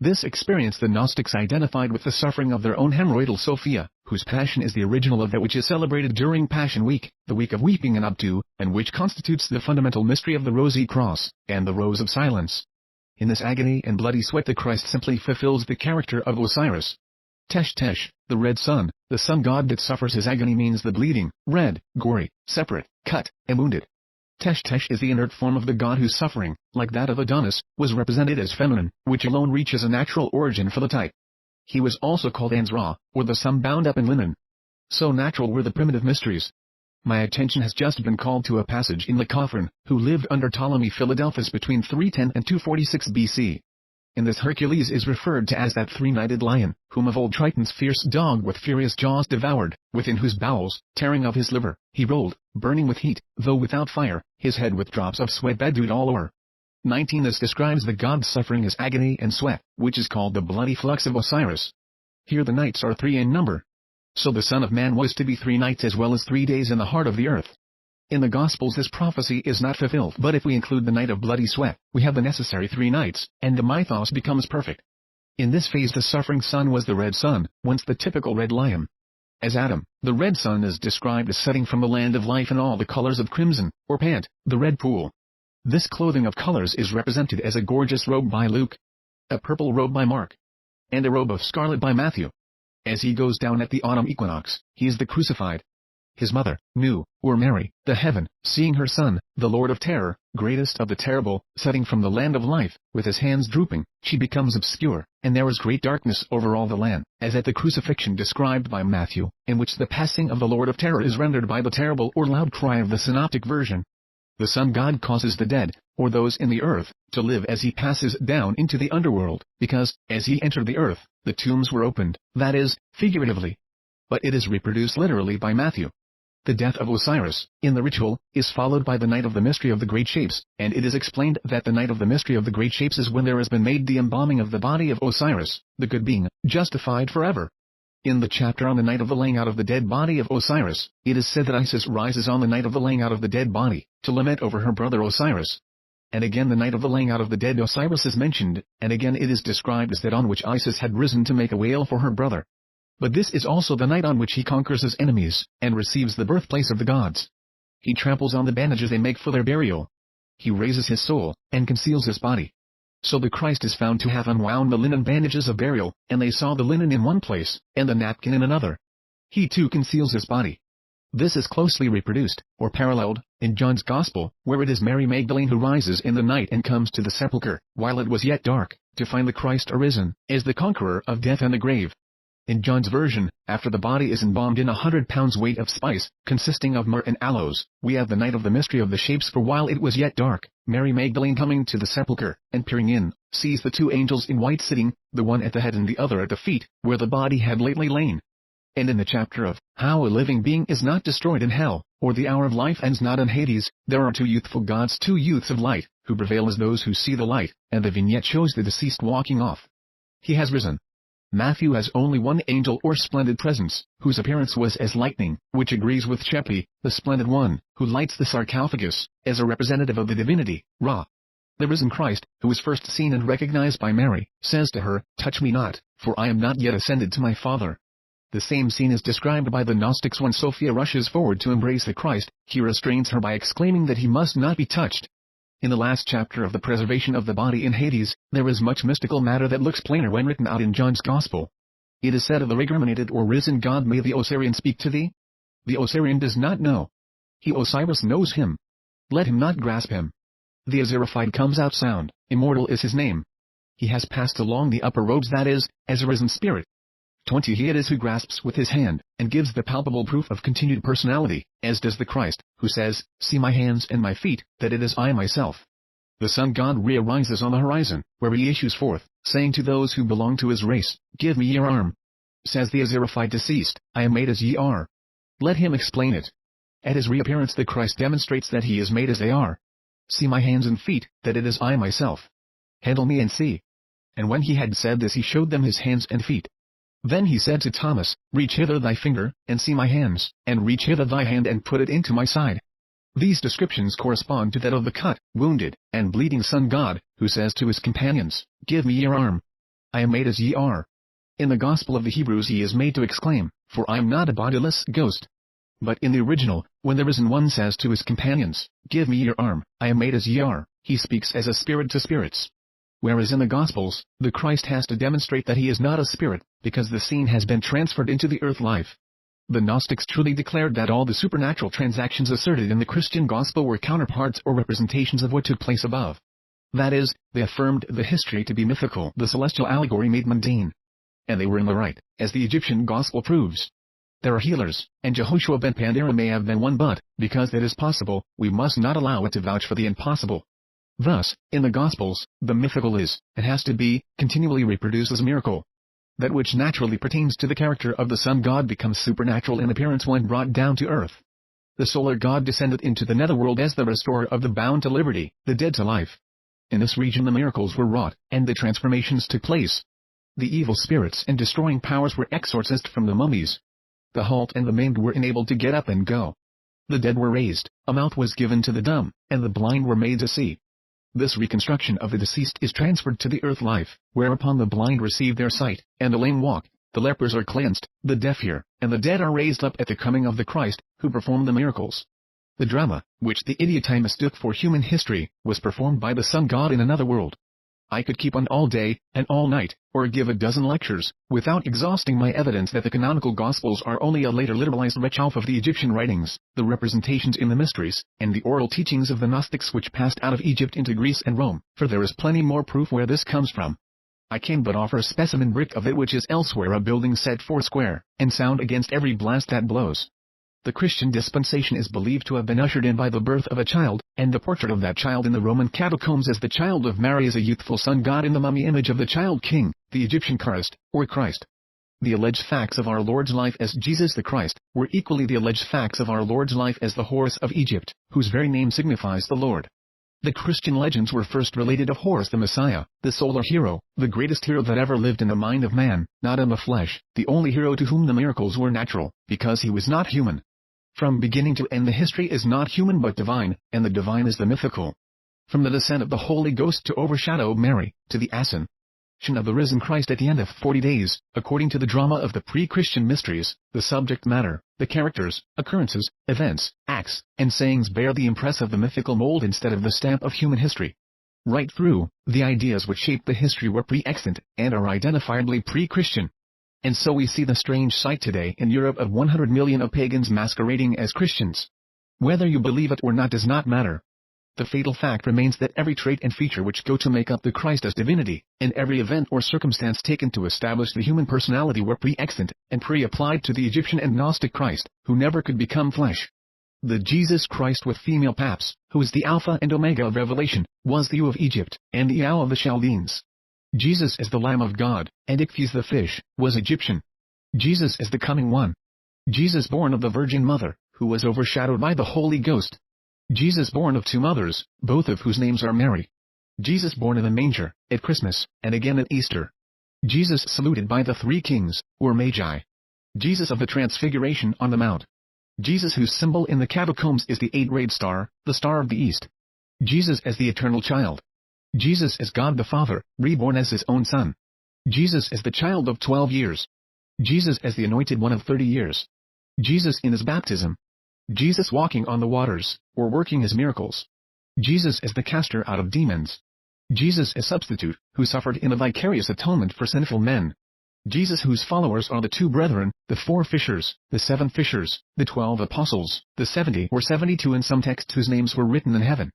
This experience the Gnostics identified with the suffering of their own hemorrhoidal Sophia, whose passion is the original of that which is celebrated during Passion Week, the week of weeping and up to, and which constitutes the fundamental mystery of the Rosy Cross, and the Rose of Silence. In this agony and bloody sweat the Christ simply fulfills the character of Osiris. Tesh Tesh, the red sun, the sun god that suffers his agony, means the bleeding, red, gory, separate, cut, and wounded. Tesh Tesh is the inert form of the god whose suffering, like that of Adonis, was represented as feminine, which alone reaches a natural origin for the type. He was also called Ans-Ra, or the sun bound up in linen. So natural were the primitive mysteries. My attention has just been called to a passage in Lycophron, who lived under Ptolemy Philadelphus between 310 and 246 BC. In this Hercules is referred to as that three-nighted lion, whom of old Triton's fierce dog with furious jaws devoured, within whose bowels, tearing of his liver, he rolled, burning with heat, though without fire, his head with drops of sweat bedewed all o'er. 19 This describes the god's suffering as agony and sweat, which is called the bloody flux of Osiris. Here the nights are 3 in number. So the Son of Man was to be 3 nights as well as 3 days in the heart of the earth. In the Gospels this prophecy is not fulfilled, but if we include the night of bloody sweat, we have the necessary 3 nights, and the mythos becomes perfect. In this phase the suffering sun was the red sun, once the typical red lion. As Adam, the red sun is described as setting from the land of life in all the colors of crimson, or pant, the red pool. This clothing of colors is represented as a gorgeous robe by Luke, a purple robe by Mark, and a robe of scarlet by Matthew. As he goes down at the autumn equinox, he is the crucified. His mother, knew, or Mary, the heaven, seeing her son, the Lord of terror, greatest of the terrible, setting from the land of life, with his hands drooping, she becomes obscure, and there is great darkness over all the land, as at the crucifixion described by Matthew, in which the passing of the Lord of terror is rendered by the terrible or loud cry of the synoptic version. The sun god causes the dead, or those in the earth, to live as he passes down into the underworld, because, as he entered the earth, the tombs were opened, that is, figuratively. But it is reproduced literally by Matthew. The death of Osiris, in the ritual, is followed by the night of the mystery of the great shapes, and it is explained that the night of the mystery of the great shapes is when there has been made the embalming of the body of Osiris, the good being, justified forever. In the chapter on the night of the laying out of the dead body of Osiris, it is said that Isis rises on the night of the laying out of the dead body, to lament over her brother Osiris. And again the night of the laying out of the dead Osiris is mentioned, and again it is described as that on which Isis had risen to make a wail for her brother. But this is also the night on which he conquers his enemies, and receives the birthplace of the gods. He tramples on the bandages they make for their burial. He raises his soul, and conceals his body. So the Christ is found to have unwound the linen bandages of burial, and they saw the linen in one place, and the napkin in another. He too conceals his body. This is closely reproduced, or paralleled, in John's Gospel, where it is Mary Magdalene who rises in the night and comes to the sepulchre, while it was yet dark, to find the Christ arisen, as the conqueror of death and the grave. In John's version, after the body is embalmed in 100 pounds weight of spice, consisting of myrrh and aloes, we have the night of the mystery of the shapes, for while it was yet dark, Mary Magdalene coming to the sepulchre, and peering in, sees the 2 angels in white sitting, the one at the head and the other at the feet, where the body had lately lain. And in the chapter of How a Living Being is Not Destroyed in Hell, or the Hour of Life Ends Not in Hades, there are 2 youthful gods, 2 youths of light, who prevail as those who see the light, and the vignette shows the deceased walking off. He has risen. Matthew has only 1 angel or splendid presence, whose appearance was as lightning, which agrees with Shepi, the splendid one, who lights the sarcophagus, as a representative of the divinity, Ra. The risen Christ, who is first seen and recognized by Mary, says to her, "Touch me not, for I am not yet ascended to my Father." The same scene is described by the Gnostics when Sophia rushes forward to embrace the Christ. He restrains her by exclaiming that he must not be touched. In the last chapter of the preservation of the body in Hades, there is much mystical matter that looks plainer when written out in John's Gospel. It is said of the regenerated or risen God, "May the Osirian speak to thee?" The Osirian does not know. He Osiris knows him. Let him not grasp him. The Osirified comes out sound, immortal is his name. He has passed along the upper robes, that is, as a risen spirit. 20 He it is who grasps with his hand, and gives the palpable proof of continued personality, as does the Christ, who says, "See my hands and my feet, that it is I myself." The Sun God re-arises on the horizon, where he issues forth, saying to those who belong to his race, "Give me your arm." Says the Osirified deceased, "I am made as ye are." Let him explain it. At his reappearance the Christ demonstrates that he is made as they are. "See my hands and feet, that it is I myself. Handle me and see." And when he had said this he showed them his hands and feet. Then he said to Thomas, "Reach hither thy finger, and see my hands, and reach hither thy hand and put it into my side." These descriptions correspond to that of the cut, wounded, and bleeding Sun God, who says to his companions, "Give me your arm. I am made as ye are." In the Gospel of the Hebrews he is made to exclaim, "For I am not a bodiless ghost." But in the original, when the risen one says to his companions, "Give me your arm, I am made as ye are," he speaks as a spirit to spirits. Whereas in the Gospels, the Christ has to demonstrate that he is not a spirit, because the scene has been transferred into the earth life. The Gnostics truly declared that all the supernatural transactions asserted in the Christian Gospel were counterparts or representations of what took place above. That is, they affirmed the history to be mythical, the celestial allegory made mundane. And they were in the right, as the Egyptian Gospel proves. There are healers, and Jehoshua ben Pandera may have been one, but, because that is possible, we must not allow it to vouch for the impossible. Thus, in the Gospels, the mythical is, and has to be, continually reproduced as a miracle. That which naturally pertains to the character of the Sun God becomes supernatural in appearance when brought down to earth. The solar God descended into the netherworld as the restorer of the bound to liberty, the dead to life. In this region the miracles were wrought, and the transformations took place. The evil spirits and destroying powers were exorcised from the mummies. The halt and the maimed were enabled to get up and go. The dead were raised, a mouth was given to the dumb, and the blind were made to see. This reconstruction of the deceased is transferred to the earth life, whereupon the blind receive their sight, and the lame walk, the lepers are cleansed, the deaf hear, and the dead are raised up at the coming of the Christ, who performed the miracles. The drama, which the idiotai mistook for human history, was performed by the Sun God in another world. I could keep on all day, and all night, or give a dozen lectures, without exhausting my evidence that the canonical Gospels are only a later literalized retchalf of the Egyptian writings, the representations in the mysteries, and the oral teachings of the Gnostics which passed out of Egypt into Greece and Rome, for there is plenty more proof where this comes from. I can but offer a specimen brick of it which is elsewhere a building set foursquare, and sound against every blast that blows. The Christian dispensation is believed to have been ushered in by the birth of a child, and the portrait of that child in the Roman catacombs as the child of Mary is a youthful Sun God in the mummy image of the child king, the Egyptian Christ, or Christ. The alleged facts of our Lord's life as Jesus the Christ, were equally the alleged facts of our Lord's life as the Horus of Egypt, whose very name signifies the Lord. The Christian legends were first related of Horus the Messiah, the solar hero, the greatest hero that ever lived in the mind of man, not in the flesh, the only hero to whom the miracles were natural, because he was not human. From beginning to end the history is not human but divine, and the divine is the mythical. From the descent of the Holy Ghost to overshadow Mary, to the ascension of the risen Christ at the end of 40 days, according to the drama of the pre-Christian mysteries, the subject matter, the characters, occurrences, events, acts, and sayings bear the impress of the mythical mold instead of the stamp of human history. Right through, the ideas which shaped the history were pre-extant, and are identifiably pre-Christian. And so we see the strange sight today in Europe of 100 million of pagans masquerading as Christians. Whether you believe it or not does not matter. The fatal fact remains that every trait and feature which go to make up the Christ as divinity, and every event or circumstance taken to establish the human personality were pre-extant, and pre-applied to the Egyptian and Gnostic Christ, who never could become flesh. The Jesus Christ with female paps, who is the Alpha and Omega of Revelation, was the U of Egypt, and the Owl of the Chaldeans. Jesus as the Lamb of God, and Ichthys the fish, was Egyptian. Jesus as the coming one. Jesus born of the Virgin Mother, who was overshadowed by the Holy Ghost. Jesus born of two mothers, both of whose names are Mary. Jesus born in a manger, at Christmas, and again at Easter. Jesus saluted by the three kings, or magi. Jesus of the Transfiguration on the Mount. Jesus whose symbol in the catacombs is the eight-rayed star, the Star of the East. Jesus as the eternal child. Jesus as God the Father, reborn as his own Son. Jesus as the child of 12 years. Jesus as the anointed one of 30 years. Jesus in his baptism. Jesus walking on the waters, or working his miracles. Jesus as the caster out of demons. Jesus as substitute, who suffered in a vicarious atonement for sinful men. Jesus whose followers are the 2 brethren, the 4 fishers, the 7 fishers, the 12 apostles, the 70 or 72 in some texts whose names were written in heaven.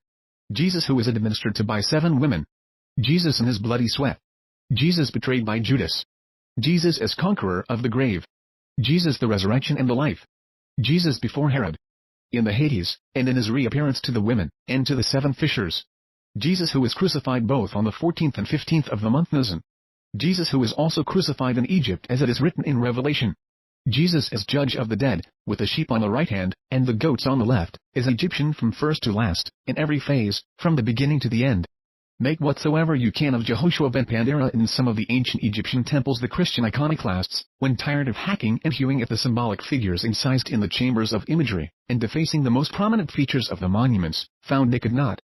Jesus who was administered to by 7 women. Jesus in his bloody sweat. Jesus betrayed by Judas. Jesus as conqueror of the grave. Jesus the resurrection and the life. Jesus before Herod. In the Hades, and in his reappearance to the women, and to the 7 fishers. Jesus who was crucified both on the 14th and 15th of the month Nisan. Jesus who was also crucified in Egypt as it is written in Revelation. Jesus as judge of the dead, with the sheep on the right hand, and the goats on the left, is Egyptian from first to last, in every phase, from the beginning to the end. Make whatsoever you can of Jehoshua ben Pandera in some of the ancient Egyptian temples. The Christian iconoclasts, when tired of hacking and hewing at the symbolic figures incised in the chambers of imagery, and defacing the most prominent features of the monuments, found they could not.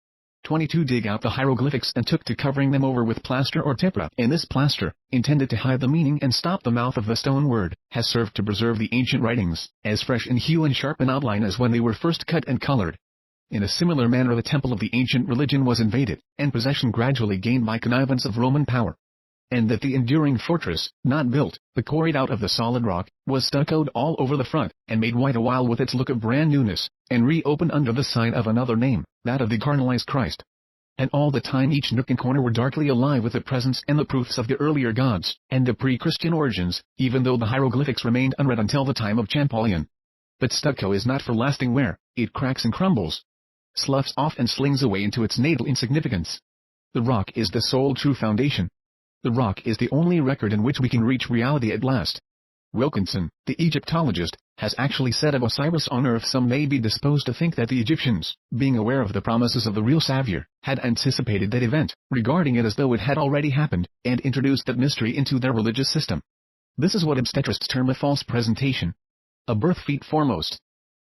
22 dig out the hieroglyphics and took to covering them over with plaster or tempera, and this plaster, intended to hide the meaning and stop the mouth of the stone word, has served to preserve the ancient writings, as fresh in hue and sharp in outline as when they were first cut and colored. In a similar manner the temple of the ancient religion was invaded, and possession gradually gained by connivance of Roman power. And that the enduring fortress, not built, but quarried out of the solid rock, was stuccoed all over the front, and made white awhile with its look of brand newness, and reopened under the sign of another name, that of the carnalized Christ. And all the time each nook and corner were darkly alive with the presence and the proofs of the earlier gods, and the pre-Christian origins, even though the hieroglyphics remained unread until the time of Champollion. But stucco is not for lasting wear, it cracks and crumbles, sloughs off and slings away into its natal insignificance. The rock is the sole true foundation. The rock is the only record in which we can reach reality at last. Wilkinson, the Egyptologist, has actually said of Osiris on earth. Some may be disposed to think that the Egyptians, being aware of the promises of the real Savior, had anticipated that event, regarding it as though it had already happened, and introduced that mystery into their religious system. This is what obstetrists term a false presentation. A birth feet foremost.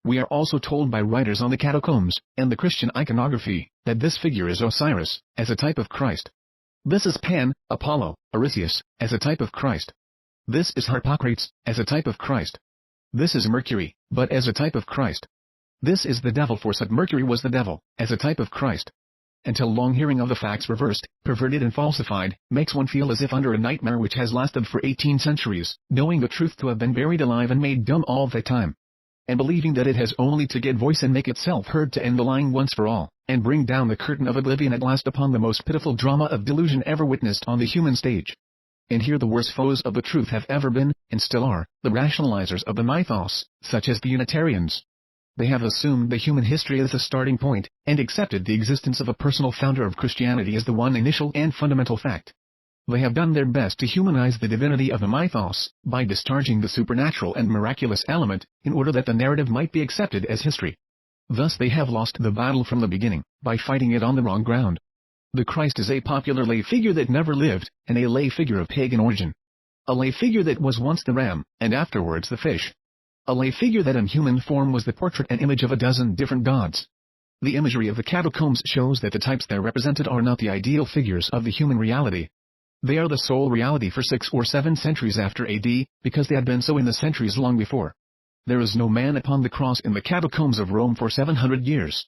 We are also told by writers on the catacombs, and the Christian iconography, that this figure is Osiris, as a type of Christ. This is Pan, Apollo, Arisius, as a type of Christ. This is Harpocrates, as a type of Christ. This is Mercury, but as a type of Christ. This is the devil, for such Mercury was the devil, as a type of Christ. Until long hearing of the facts reversed, perverted and falsified, makes one feel as if under a nightmare which has lasted for 18 centuries, knowing the truth to have been buried alive and made dumb all that time, and believing that it has only to get voice and make itself heard to end the lying once for all, and bring down the curtain of oblivion at last upon the most pitiful drama of delusion ever witnessed on the human stage. And here the worst foes of the truth have ever been, and still are, the rationalizers of the mythos, such as the Unitarians. They have assumed the human history as the starting point, and accepted the existence of a personal founder of Christianity as the one initial and fundamental fact. They have done their best to humanize the divinity of the mythos, by discharging the supernatural and miraculous element, in order that the narrative might be accepted as history. Thus they have lost the battle from the beginning, by fighting it on the wrong ground. The Christ is a popular lay figure that never lived, and a lay figure of pagan origin. A lay figure that was once the ram, and afterwards the fish. A lay figure that in human form was the portrait and image of a dozen different gods. The imagery of the catacombs shows that the types there represented are not the ideal figures of the human reality. They are the sole reality for 6 or 7 centuries after AD, because they had been so in the centuries long before. There is no man upon the cross in the catacombs of Rome for 700 years.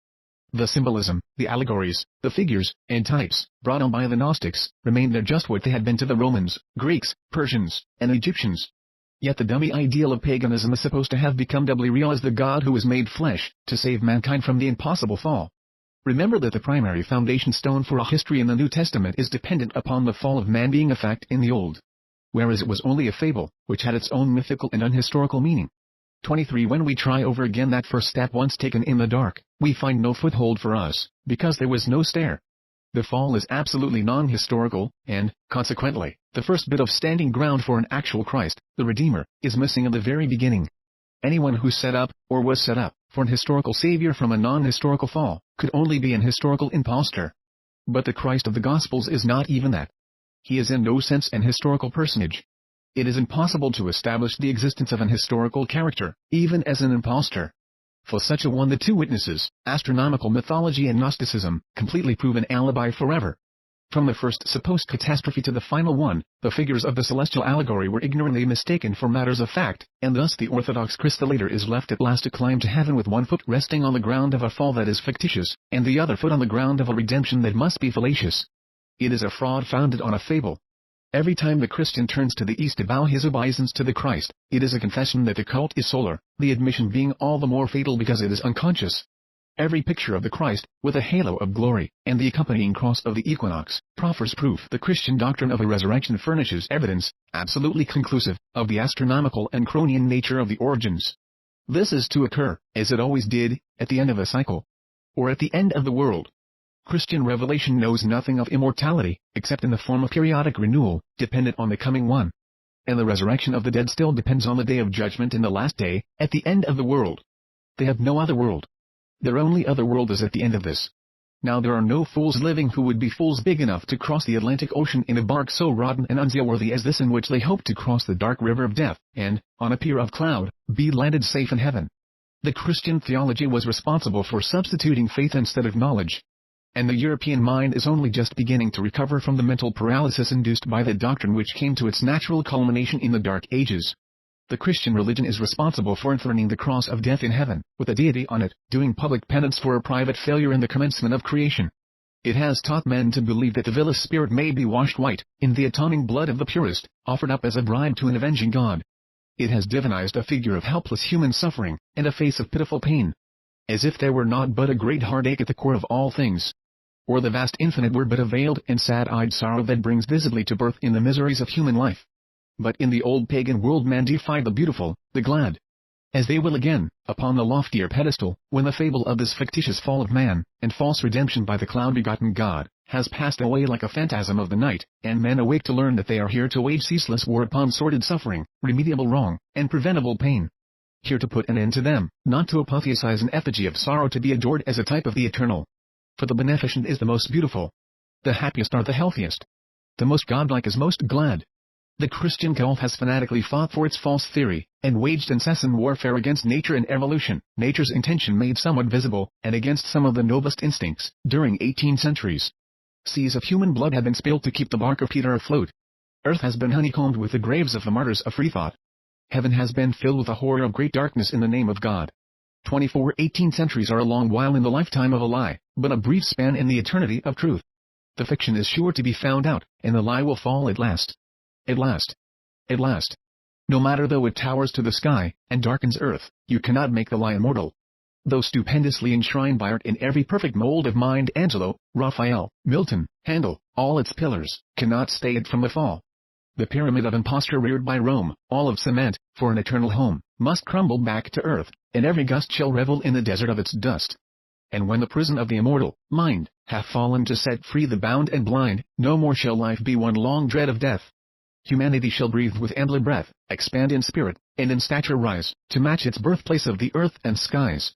The symbolism, the allegories, the figures, and types, brought on by the Gnostics, remain there just what they had been to the Romans, Greeks, Persians, and Egyptians. Yet the dummy ideal of paganism is supposed to have become doubly real as the God who was made flesh, to save mankind from the impossible fall. Remember that the primary foundation stone for a history in the New Testament is dependent upon the fall of man being a fact in the Old, whereas it was only a fable, which had its own mythical and unhistorical meaning. 23 When we try over again that first step once taken in the dark, we find no foothold for us, because there was no stair. The fall is absolutely non-historical, and, consequently, the first bit of standing ground for an actual Christ, the Redeemer, is missing in the very beginning. Anyone who set up, or was set up, for an historical Savior from a non-historical fall, could only be an historical impostor. But the Christ of the Gospels is not even that. He is in no sense an historical personage. It is impossible to establish the existence of an historical character, even as an impostor. For such a one the two witnesses, astronomical mythology and Gnosticism, completely prove an alibi forever. From the first supposed catastrophe to the final one, the figures of the celestial allegory were ignorantly mistaken for matters of fact, and thus the orthodox crystallator is left at last to climb to heaven with one foot resting on the ground of a fall that is fictitious, and the other foot on the ground of a redemption that must be fallacious. It is a fraud founded on a fable. Every time the Christian turns to the east to bow his obeisance to the Christ, it is a confession that the cult is solar, the admission being all the more fatal because it is unconscious. Every picture of the Christ, with a halo of glory, and the accompanying cross of the equinox, proffers proof. The Christian doctrine of a resurrection furnishes evidence, absolutely conclusive, of the astronomical and Cronian nature of the origins. This is to occur, as it always did, at the end of a cycle, or at the end of the world. Christian revelation knows nothing of immortality, except in the form of periodic renewal, dependent on the coming one. And the resurrection of the dead still depends on the day of judgment in the last day, at the end of the world. They have no other world. Their only other world is at the end of this. Now there are no fools living who would be fools big enough to cross the Atlantic Ocean in a bark so rotten and unseaworthy as this in which they hope to cross the dark river of death, and, on a pier of cloud, be landed safe in heaven. The Christian theology was responsible for substituting faith instead of knowledge. And the European mind is only just beginning to recover from the mental paralysis induced by the doctrine which came to its natural culmination in the Dark Ages. The Christian religion is responsible for enthroning the cross of death in heaven, with a deity on it, doing public penance for a private failure in the commencement of creation. It has taught men to believe that the vilest spirit may be washed white, in the atoning blood of the purest, offered up as a bribe to an avenging God. It has divinized a figure of helpless human suffering, and a face of pitiful pain. As if there were not but a great heartache at the core of all things. Or the vast infinite were but a veiled and sad-eyed sorrow that brings visibly to birth in the miseries of human life. But in the old pagan world man deified the beautiful, the glad. As they will again, upon the loftier pedestal, when the fable of this fictitious fall of man, and false redemption by the cloud-begotten God, has passed away like a phantasm of the night, and men awake to learn that they are here to wage ceaseless war upon sordid suffering, remediable wrong, and preventable pain. Here to put an end to them, not to apotheosize an effigy of sorrow to be adored as a type of the eternal. For the beneficent is the most beautiful. The happiest are the healthiest. The most godlike is most glad. The Christian cult has fanatically fought for its false theory, and waged incessant warfare against nature and evolution, nature's intention made somewhat visible, and against some of the noblest instincts, during 18 centuries. Seas of human blood have been spilled to keep the bark of Peter afloat. Earth has been honeycombed with the graves of the martyrs of freethought. Heaven has been filled with a horror of great darkness in the name of God. 18 centuries are a long while in the lifetime of a lie, but a brief span in the eternity of truth. The fiction is sure to be found out, and the lie will fall at last. At last. At last. No matter though it towers to the sky, and darkens earth, you cannot make the lie immortal. Though stupendously enshrined by art in every perfect mold of mind, Angelo, Raphael, Milton, Handel, all its pillars, cannot stay it from the fall. The pyramid of imposture reared by Rome, all of cement, for an eternal home, must crumble back to earth, and every gust shall revel in the desert of its dust. And when the prison of the immortal mind hath fallen to set free the bound and blind, no more shall life be one long dread of death. Humanity shall breathe with ampler breath, expand in spirit, and in stature rise, to match its birthplace of the earth and skies.